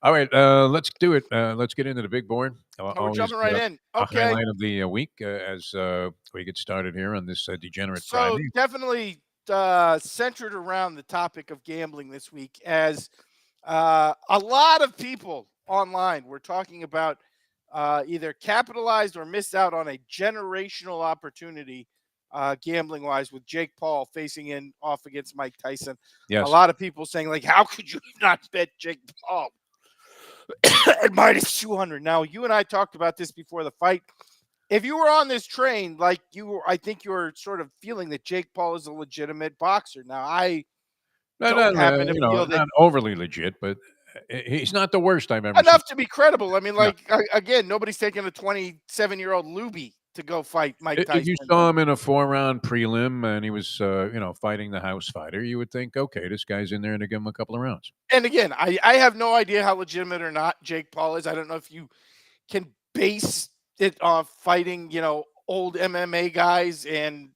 All right, let's do it. Let's get into the big board. We're jumping right in. Okay. Highlight of the week as we get started here on this Degenerate Friday. So definitely centered around the topic of gambling this week, as a lot of people online were talking about either capitalized or missed out on a generational opportunity gambling wise, with Jake Paul facing off against Mike Tyson. Yes. A lot of people saying, like, how could you not bet Jake Paul at minus 200? Now, you and I talked about this before the fight. If you were on this train, like I think you were sort of feeling that Jake Paul is a legitimate boxer. Now, I don't happen to feel that not overly legit, but he's not the worst I've ever enough seen. to be credible. I mean, again, nobody's taking a 27-year-old Lubie to go fight Mike Tyson. If you saw him in a 4-round prelim and he was, fighting the house fighter, you would think, okay, this guy's in there to give him a couple of rounds. And again, I have no idea how legitimate or not Jake Paul is. I don't know if you can base it on fighting, old MMA guys and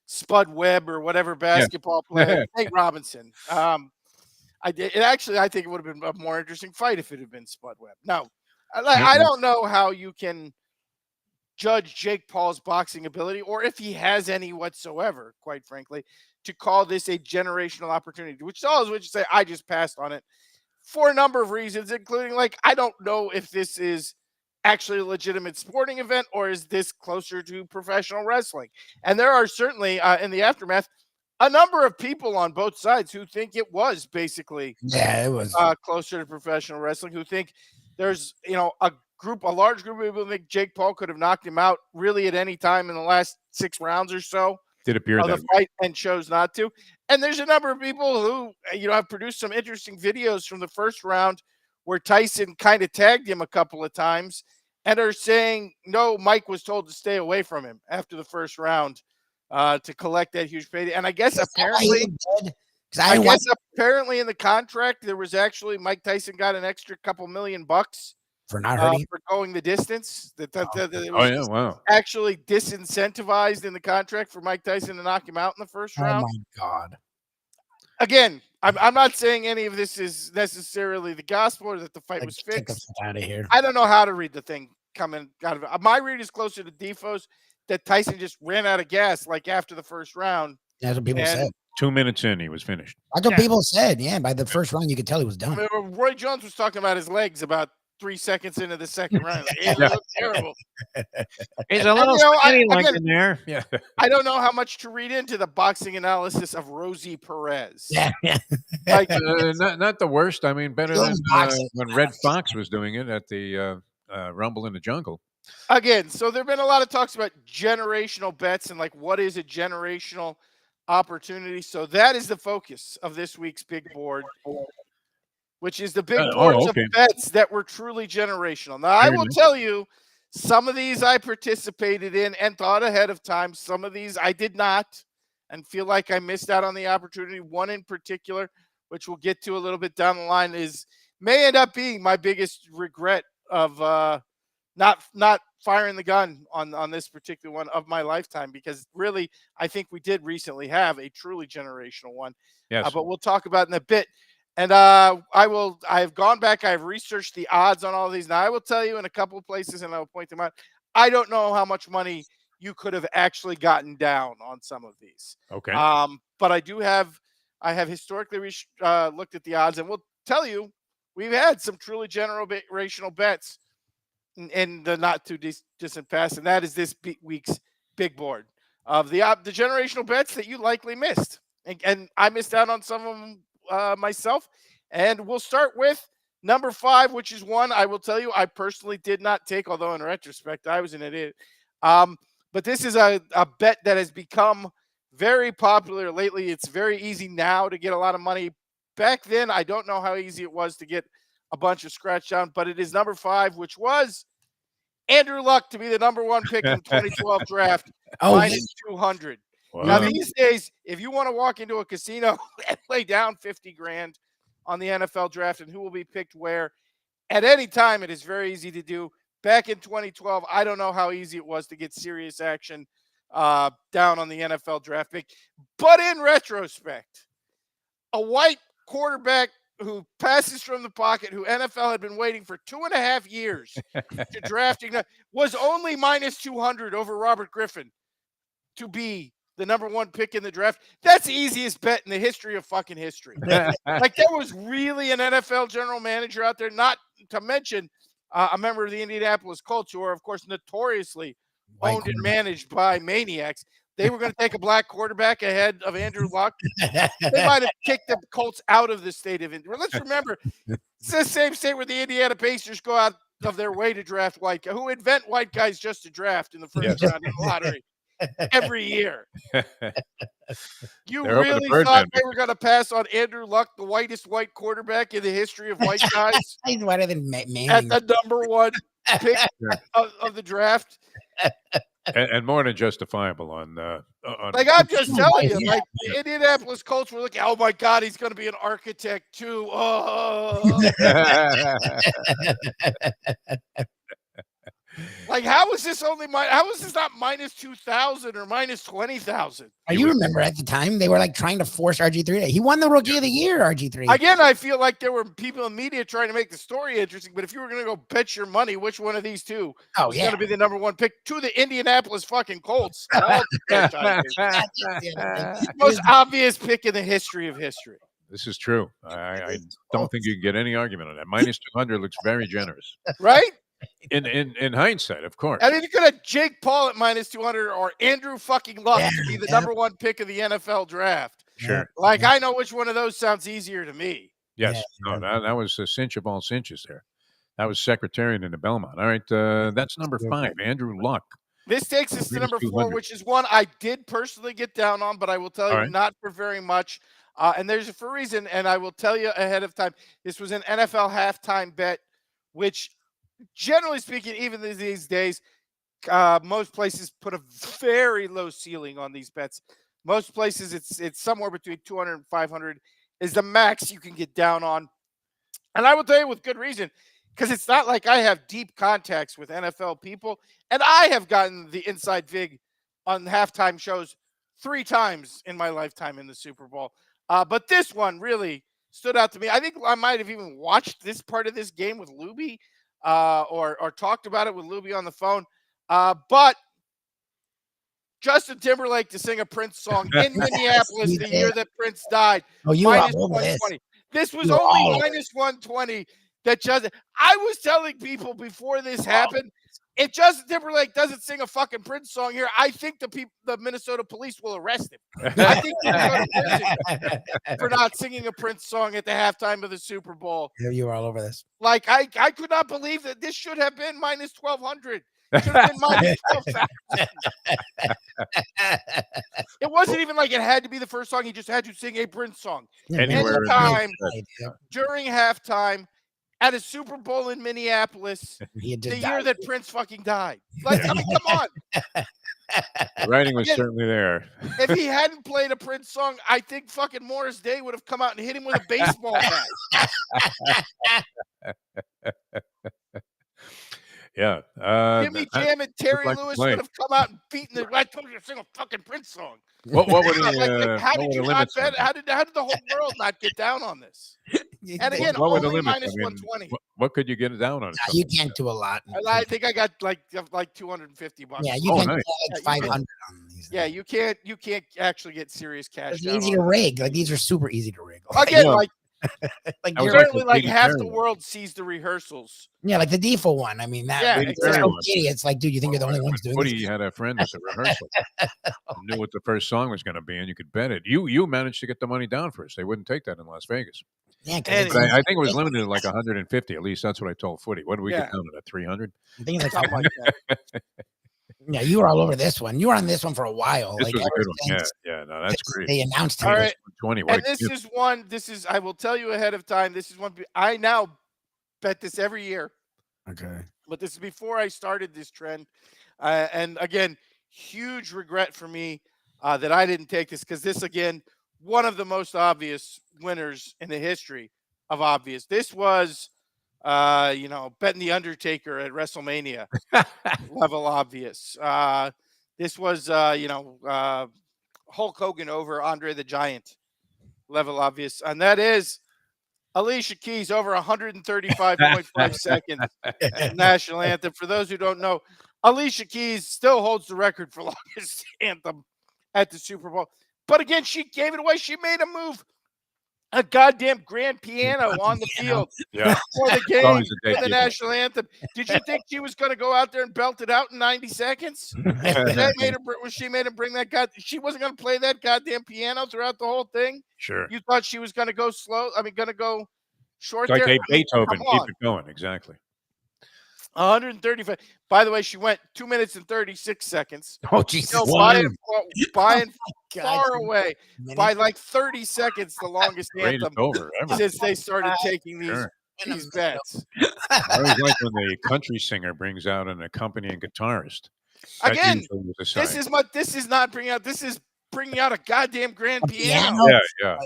Spud Webb or whatever basketball player, Nate Robinson. I think it would have been a more interesting fight if it had been Spud Webb. No, I don't know how you can judge Jake Paul's boxing ability, or if he has any whatsoever, quite frankly, to call this a generational opportunity, which is always what you say. I just passed on it for a number of reasons, including I don't know if this is actually a legitimate sporting event or is this closer to professional wrestling. And there are certainly in the aftermath a number of people on both sides who think it was basically it was closer to professional wrestling, who think there's a large group of people who think Jake Paul could have knocked him out really at any time in the last 6 rounds or so Did appear of that the fight and chose not to. And there's a number of people who have produced some interesting videos from the first round where Tyson kind of tagged him a couple of times and are saying, no, Mike was told to stay away from him after the first round to collect that huge payday. And I guess apparently in the contract, there was actually Mike Tyson got an extra couple $1 million for not hurting for going the distance. That it oh was yeah, wow. actually disincentivized in the contract for Mike Tyson to knock him out in the first round. Oh my God. Again, I'm not saying any of this is necessarily the gospel or that the fight was fixed. Out of here. I don't know how to read the thing coming out of it. My read is closer to Defo's, that Tyson just ran out of gas after the first round. That's what people said. 2 minutes in, he was finished. That's what people said. Yeah, by the first round, you could tell he was done. I mean, Roy Jones was talking about his legs about 3 seconds into the second round. It looked terrible. He's a little skinny in there. Yeah. I don't know how much to read into the boxing analysis of Rosie Perez. Yeah. Not the worst. I mean, better than when Red Fox was doing it at the Rumble in the Jungle. Again, so there have been a lot of talks about generational bets and what is a generational opportunity. So that is the focus of this week's big board, which is the big boards of bets that were truly generational. Now, I will tell you, some of these I participated in and thought ahead of time. Some of these I did not and feel like I missed out on the opportunity. One in particular, which we'll get to a little bit down the line, may end up being my biggest regret of not firing the gun on this particular one of my lifetime, because really I think we did recently have a truly generational one. Yes. But we'll talk about it in a bit. And I've gone back, I've researched the odds on all of these. Now I will tell you in a couple of places, and I will point them out, I don't know how much money you could have actually gotten down on some of these. Okay. But I have historically looked at the odds, and we'll tell you we've had some truly generational bets in the not too distant past, and that is this week's big board of the generational bets that you likely missed, and I missed out on some of them myself. And we'll start with number 5, which is one I will tell you I personally did not take, although in retrospect I was an idiot. But this is a bet that has become very popular lately. It's very easy now to get a lot of money. Back then, I don't know how easy it was to get a bunch of scratch down, but it is number 5, which was Andrew Luck to be the number 1 pick in the 2012 draft, minus 200. Wow. Now, these days, if you want to walk into a casino and lay down $50,000 on the NFL draft and who will be picked where, at any time, it is very easy to do. Back in 2012, I don't know how easy it was to get serious action down on the NFL draft pick. But in retrospect, a white quarterback who passes from the pocket, who NFL had been waiting for 2.5 years to drafting, was only minus 200 over Robert Griffin to be the number 1 pick in the draft. That's the easiest bet in the history of fucking history. There was really an NFL general manager out there, not to mention a member of the Indianapolis Colts, who are, of course, notoriously owned and managed by maniacs. They were going to take a black quarterback ahead of Andrew Luck. They might have kicked the Colts out of the state of Indiana. Let's remember, it's the same state where the Indiana Pacers go out of their way to draft white guys, who invent white guys just to draft in the first round of the lottery every year. You really thought they were going to pass on Andrew Luck, the whitest white quarterback in the history of white guys? He's whiter than Manning. At the number 1 pick of the draft. And more than justifiable on I'm just telling you, the Indianapolis Colts were looking, oh my God, he's going to be an architect too. Oh. Like, how is this how is this not minus 2,000 or minus 20,000? You remember at the time they were like trying to force RG3. He won the Rookie of the Year. RG3. Again, I feel like there were people in media trying to make the story interesting. But if you were going to go bet your money, which one of these two was going to be the number one pick to the Indianapolis fucking Colts? Most obvious pick in the history of history. This is true. I don't think you can get any argument on that. Minus 200 looks very generous, right? In hindsight, of course. I mean, you could have Jake Paul at minus 200 or Andrew fucking Luck to be the number one pick of the NFL draft. Sure. Like, I know which one of those sounds easier to me. Yes. No, that was a cinch of all cinches there. That was Secretariat in the Belmont. All right. That's number 5, Andrew Luck. This takes us to number 4, which is one I did personally get down on, but I will tell you not for very much. And there's for a reason, and I will tell you ahead of time. This was an NFL halftime bet, which, generally speaking, even these days, most places put a very low ceiling on these bets. Most places, it's somewhere between 200 and 500 is the max you can get down on. And I will tell you with good reason, because it's not like I have deep contacts with NFL people, and I have gotten the inside vig on halftime shows 3 times in my lifetime in the Super Bowl. But this one really stood out to me. I think I might have even watched this part of this game with Lubie or talked about it with Lubie on the phone. But Justin Timberlake to sing a Prince song in Minneapolis the year that Prince died. Minus 120. This was only minus 120 that Justin. I was telling people before this happened, if Justin Timberlake doesn't sing a fucking Prince song here, I think the Minnesota police will arrest him. I think he'll go to prison for not singing a Prince song at the halftime of the Super Bowl. Yeah, you were all over this. Like, I could not believe that this should have been minus 1,200. It should have been minus 12,000. It wasn't even like it had to be the first song. He just had to sing a Prince song. Anytime during halftime at a Super Bowl in Minneapolis, the year that Prince fucking died. Like, I mean, come on. The writing was certainly there. If he hadn't played a Prince song, I think fucking Morris Day would have come out and hit him with a baseball bat. Yeah. Jimmy Jam and Terry Lewis would have come out and beaten the. I told you to sing a fucking Prince song. What would how did you not bet? How did the whole world not get down on this? And again, only minus 120. What could you get down on? You can't do a lot. I think I got like $250. Yeah, you can get like 500 on these. Yeah, you can't actually get serious cash. It's easy to rig. Like, these are super easy to rig. Again, like certainly like half the world sees the rehearsals. Yeah, like the Defo one. I mean, idiots. Like, dude, you think you're the only ones doing this? Woody had a friend at the rehearsal. Knew what the first song was going to be, and you could bet it. You managed to get the money down first. They wouldn't take that in Las Vegas. Yeah, I think it was limited to like 150. At least that's what I told Footy. What did we get down to? 300? I think it's like Yeah, you were all over this one. You were on this one for a while. This was a good one. Yeah, no, that's great. They announced all right. 20. And this is I will tell you ahead of time. This is one I now bet this every year. Okay. But this is before I started this trend. And again, huge regret for me that I didn't take this, because this, again, one of the most obvious winners in the history of obvious. This was betting the Undertaker at WrestleMania level obvious. This was, Hulk Hogan over Andre the Giant level obvious. And that is Alicia Keys over 135.5 seconds national anthem. For those who don't know, Alicia Keys still holds the record for longest anthem at the Super Bowl. But again, she gave it away. She made a move. A goddamn grand piano on the field for the game, for the national anthem. Did you think she was going to go out there and belt it out in 90 seconds? She made her bring that she wasn't going to play that goddamn piano throughout the whole thing? Sure. You thought she was going to go slow? I mean, going to go short like there? Beethoven, keep it going. Exactly. 135. By the way, she went 2 minutes and 36 seconds. Oh, Jesus. By far away by like 30 seconds, the longest anthem since they started taking these bets. I always like when the country singer brings out an accompanying guitarist. Again, this is bringing out a goddamn grand piano. piano? Yeah.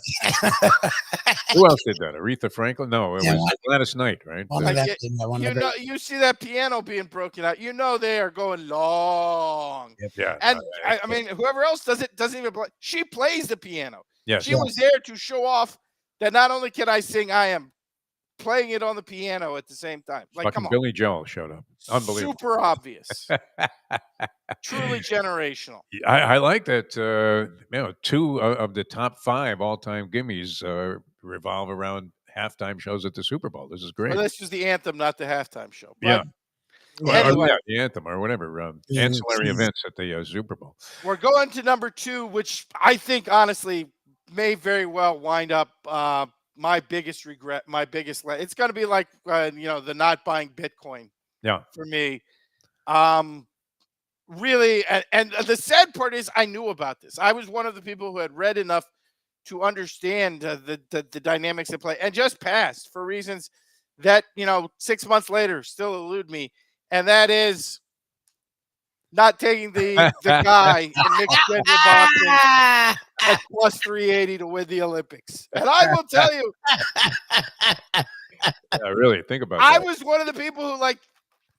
Who else did that? Aretha Franklin? No, it Yeah, was Gladys Knight, right? One So- of them, Like, one You of the know, you see that piano being broken out. You know they are going long. yeah. And no, I mean, whoever else does it doesn't even play. She plays the piano. yes. She was there to show off that not only can I sing, I am playing it on the piano at the same time. Like, Fucking come on. Billy Joel showed up. Unbelievable. Super obvious. Truly generational. I like that. Two of the top 5 all-time gimmies revolve around halftime shows at the Super Bowl. This is great. Well, this was the anthem, not the halftime show. But Yeah. anyway, The anthem or whatever. Ancillary events at the Super Bowl. we're going to number 2, which I think honestly may very well wind up my biggest regret, it's going to be like the not buying Bitcoin. Yeah. For me. Really, and the sad part is I knew about this. I was one of the people who had read enough to understand the dynamics at play and just passed for reasons that 6 months later still elude me, and that is not taking the guy in mixed gender boxing at plus 380 to win the Olympics. And I will tell you, Really think about I that. was one of the people who, like,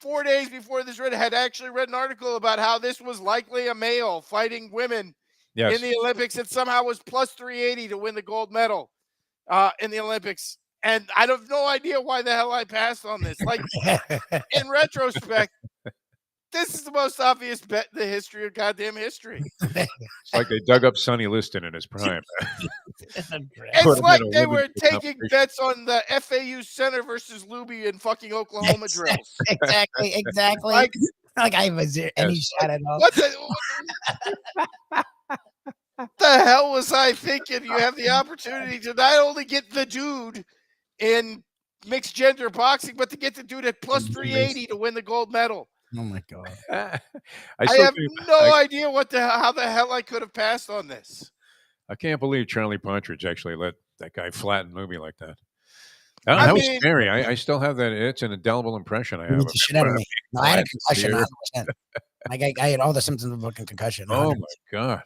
4 days before this had actually read an article about how this was likely a male fighting women Yes. in the Olympics, and somehow was plus 380 to win the gold medal in the Olympics. And I have no idea why the hell I passed on this. Like, in retrospect, this is the most obvious bet in the history of goddamn history. It's like they dug up Sonny Liston in his prime. It's Put him like in a they women's were taking competition. bets on the FAU center versus Lubie in fucking Oklahoma drills. Exactly. Like, Like I was there any shot at all. what the hell was I thinking? You have the opportunity to not only get the dude in mixed gender boxing, but to get the dude at plus 380 to win the gold medal. Oh my god! I still have think- no idea how the hell I could have passed on this. I can't believe Charlie Partridge actually let that guy flatten Lubie like that. That was mean- scary. I still have that. It's an indelible impression I You have. beat of the shit out of him. me. No, I had a Last concussion. year. 100%. I had all the symptoms of a fucking concussion. Oh 100%. my god!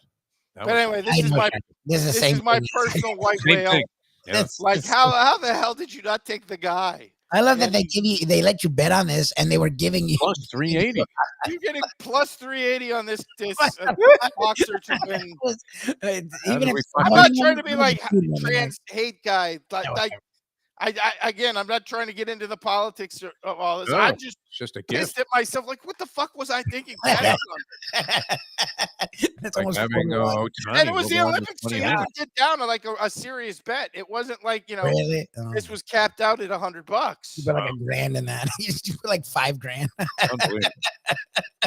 That But was- anyway, I this had is no my chance. This is the this same is my thing. personal white Same whale. thing. Yeah. That's- Like, how the hell did you not take the guy? I love that And they let you bet on this, and they were giving you Plus 380. You're getting plus 380 on this boxer to win. Even did if we I'm fucking- not trying to be like Dude, trans hate guy. No, Again, I'm not trying to get into the politics of all this. No, I'm just It's just a gift. pissed at myself. Like, what the fuck was I thinking? That's That's Like almost having 41. and it was the go on with Olympics too. 20 You minutes. could get down to like a serious bet. It wasn't like Really? Oh. this was capped out at $100. You put like $1,000 in that. You put like $5,000. Unbelievable.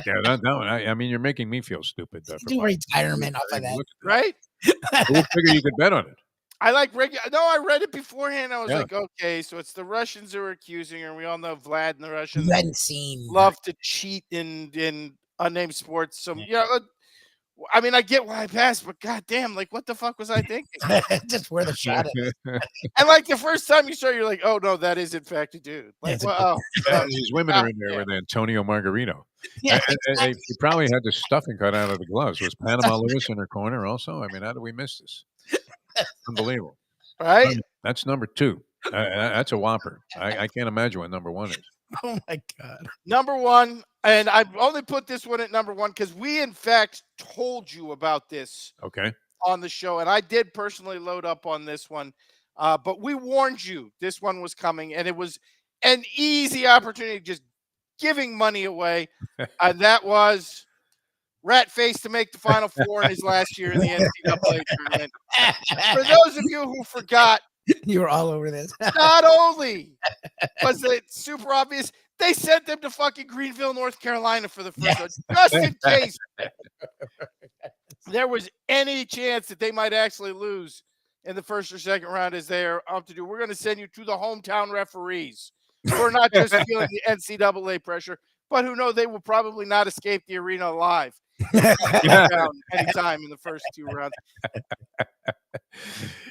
Yeah, that one. I mean, you're making me feel stupid. Do retirement off of that. Right? Who would figure you could bet on it? I like regular. No, I read it beforehand. I was Yeah. like, okay, so it's the Russians who are accusing her. And we all know Vlad and the Russians You hadn't seen. love to cheat in unnamed sports. So I mean, I get why I passed, but goddamn, like, what the fuck was I thinking? Just where the shot is. And like the first time you saw, it, you're like, oh no, that is in fact a dude. Like, It's a well, These women are in there with Antonio Margarito. Yeah, And he probably had the stuffing cut out of the gloves. Was Panama Lewis in her corner also? I mean, how did we miss this? Unbelievable. right? That's number 2. That's a whopper. I can't imagine what number 1 is. Oh my god. Number one, and I only put this one at number one because we in fact told you about this Okay. on the show, and I did personally load up on this one, but we warned you this one was coming, and it was an easy opportunity, just giving money away, and that was Rat Face to make the Final Four in his last year in the NCAA tournament. For those of you who forgot, You were all over this. not only was it super obvious, they sent them to fucking Greenville, North Carolina for the first round, just in case there was any chance that they might actually lose in the first or second round, as they are up to do. We're going to send you to the hometown referees who are not just feeling the NCAA pressure, but who know they will probably not escape the arena alive anytime in the first 2 rounds.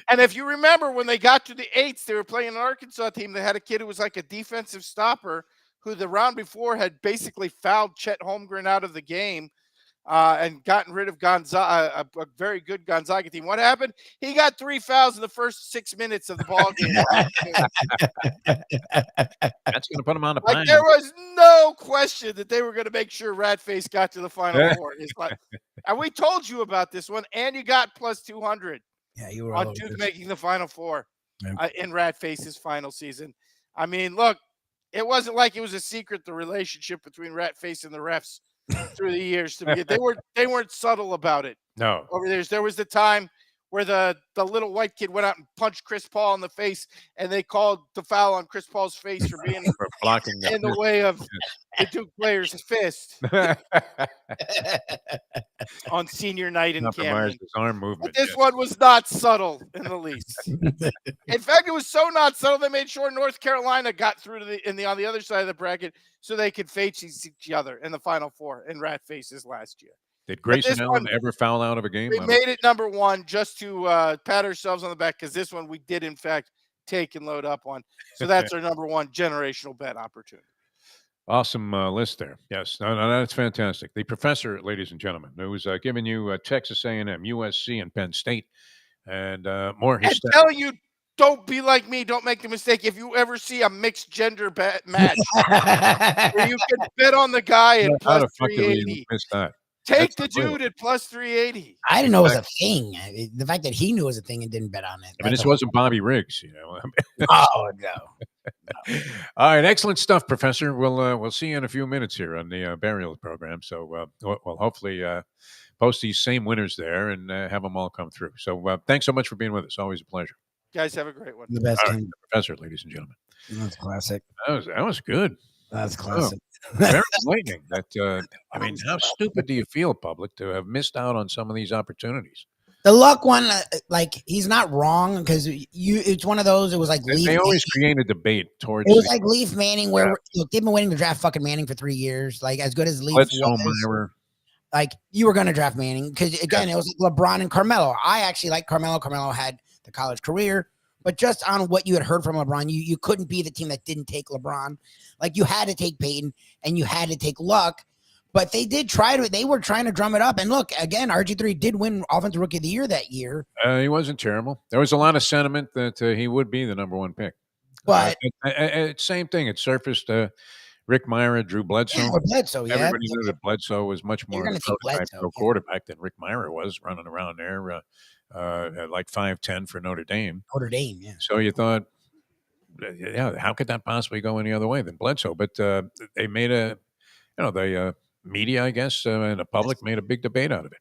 And if you remember, when they got to the 8s, they were playing an Arkansas team that had a kid who was like a defensive stopper who the round before had basically fouled Chet Holmgren out of the game. and gotten rid of Gonzaga, a very good Gonzaga team. What happened? He got 3 fouls in the first 6 minutes of the ball game. That's going to put him on the Like plane. there was no question that they were going to make sure Ratface got to the Final Four. And we told you about this one, and you got plus 200 you were on Duke making the Final Four in Ratface's final season. I mean, look, it wasn't like it was a secret, the relationship between Ratface and the refs through the years. They weren't subtle about it. No. Over there was the time where the little white kid went out and punched Chris Paul in the face, and they called the foul on Chris Paul's face for being for blocking in the way of the Duke player's fist on senior night in Camden. Arm movement. But this one was not subtle in the least. In fact, it was so not subtle they made sure North Carolina got through to on the other side of the bracket so they could face each other in the Final Four in Rat Faces last year. Did Grayson Allen ever foul out of a game? We made it number one just to pat ourselves on the back because this one we did, in fact, take and load up on. So that's our number one generational bet opportunity. Awesome list there. Yes, no, that's fantastic. The professor, ladies and gentlemen, who was giving you Texas A&M, USC, and Penn State, and more. I'm telling you, don't be like me. Don't make the mistake. If you ever see a mixed gender match where you can bet on the guy at plus 380, take the dude at plus 380. I didn't know it was a thing. The fact that he knew it was a thing and didn't bet on it. I mean, this wasn't Bobby Riggs, you know. Oh no. All right, excellent stuff, Professor. We'll see you in a few minutes here on the burial program. So we'll hopefully post these same winners there and have them all come through. So thanks so much for being with us. Always a pleasure. Guys, have a great one. The best right, Professor, ladies and gentlemen. That's classic. That was good. That's classic. Very enlightening. I mean, how stupid do you feel, public, to have missed out on some of these opportunities? The luck one, like he's not wrong because it's one of those. It was like they always create a debate towards. It was like Leaf Manning, where look, they've been waiting to draft fucking Manning for 3 years. Like as good as Leaf was, like you were going to draft Manning because again, it was like LeBron and Carmelo. I actually like Carmelo. Carmelo had the college career, but just on what you had heard from LeBron, you couldn't be the team that didn't take LeBron. Like you had to take Peyton and you had to take Luck. But they did they were trying to drum it up. And look, again, RG3 did win Offensive Rookie of the Year that year. He wasn't terrible. There was a lot of sentiment that he would be the number one pick. But same thing. It surfaced Rick Myra, Drew Bledsoe. Yeah, Everybody knew that Bledsoe was much more of a quarterback than Rick Myra was running around there at like 5'10" for Notre Dame. Yeah. So you thought, how could that possibly go any other way than Bledsoe? But they made the media, I guess, and the public made a big debate out of it.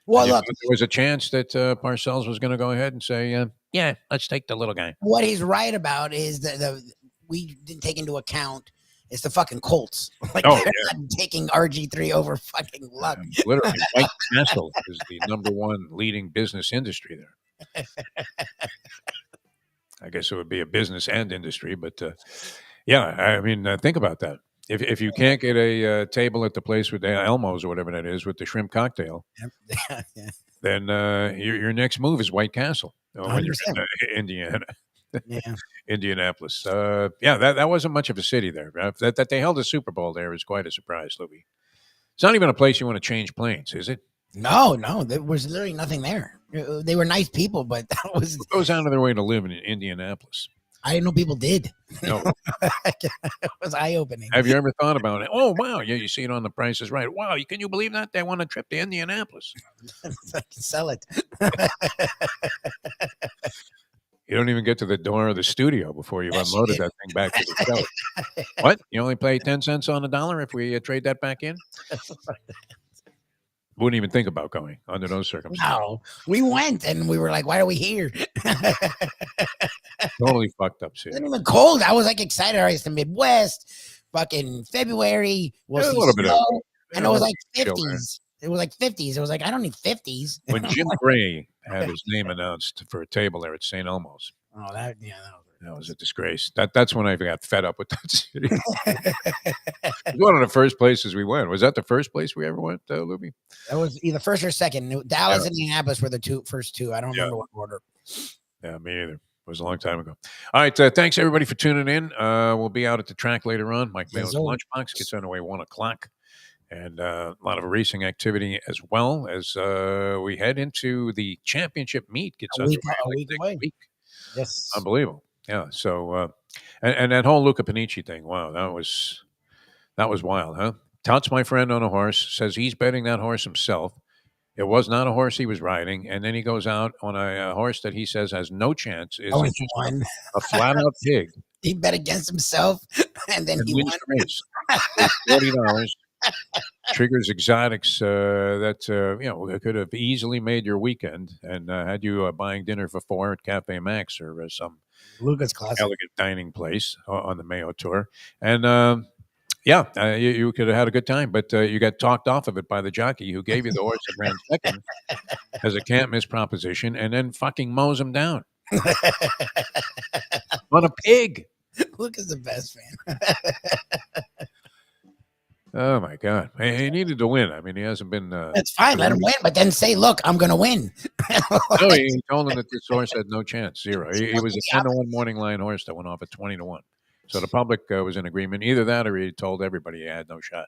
Well, look, there was a chance that Parcells was going to go ahead and say, let's take the little guy. What he's right about is that we didn't take into account it's the fucking Colts. Like they're not taking RG3 over fucking Luck. Literally, White Castle is the number one leading business industry there. I guess it would be a business and industry, but I mean, think about that. If you can't get a table at the place with the Elmo's or whatever that is with the shrimp cocktail, then your next move is White Castle when you're in Indiana. Indianapolis. That wasn't much of a city there. That they held a Super Bowl there is quite a surprise, Lubie. It's not even a place you want to change planes, is it? No, there was literally nothing there. They were nice people, but that was. Who goes out of their way to live in Indianapolis? I didn't know people did. No. It was eye-opening. Have you ever thought about it? Oh, wow. Yeah, you see it on The Price is Right. Wow, can you believe that? They want a trip to Indianapolis. Sell it. You don't even get to the door of the studio before you've unloaded that thing back to the show. What? You only pay 10 cents on the dollar if we trade that back in? Wouldn't even think about going under those circumstances. No, we went and we were like, why are we here? Totally fucked up shit. It wasn't even cold. I was like excited. All right, it's the Midwest. Fucking February. A little bit of, and it was like 50s. It was like 50s. It was like, I don't need 50s. When Jim Gray had his name announced for a table there at St. Elmo's. Oh, that was a disgrace. That's when I got fed up with that city. It was one of the first places we went. Was that the first place we ever went, Lubie? That was either first or second. Dallas and Indianapolis were the first two. I don't remember what order. Yeah, me either. It was a long time ago. All right, thanks everybody for tuning in. We'll be out at the track later on. Mike Mayo's lunchbox gets underway 1:00. And a lot of racing activity as well as we head into the championship meet. Gets A week underway next away. week. Yes. Unbelievable. Yeah. So, and that whole Luca Panici thing. Wow, that was wild, huh? Touts my friend on a horse, says he's betting that horse himself. It was not a horse he was riding, and then he goes out on a horse that he says has no chance. Is Oh, just he won. a flat out pig, He bet against himself, and then and he wins won. the race. $40. Triggers exotics that could have easily made your weekend, and had you buying dinner for four at Cafe Max or some Lucas Classic. elegant dining place on the Mayo Tour. And you could have had a good time, but you got talked off of it by the jockey who gave you the horse that ran second as a can't miss proposition, and then fucking mows him down on a pig. Lucas the best, man. Oh my God, he needed to win. I mean, he hasn't been. That's fine. Let him win, but then say, "Look, I'm going to win." No, he told him that this horse had no chance, zero. He was a 10-1 morning line horse that went off at 20-1. So the public was in agreement. Either that, or he told everybody he had no shot.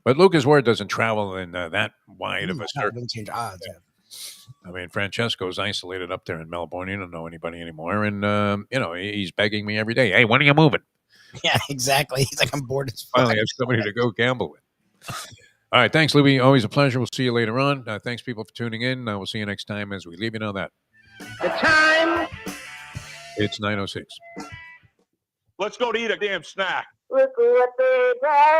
But Lucas' word doesn't travel in that wide of a circle. Change odds. I mean, Francesco's isolated up there in Melbourne. He don't know anybody anymore, and he's begging me every day. Hey, when are you moving? Yeah, exactly. He's like, I'm bored as fuck. Finally, I have somebody to go gamble with. All right, thanks, Lubie. Always a pleasure. We'll see you later on. Thanks, people, for tuning in. We'll see you next time as we leave you know that. The time. It's 9:06. Let's go to eat a damn snack. Look what they brought.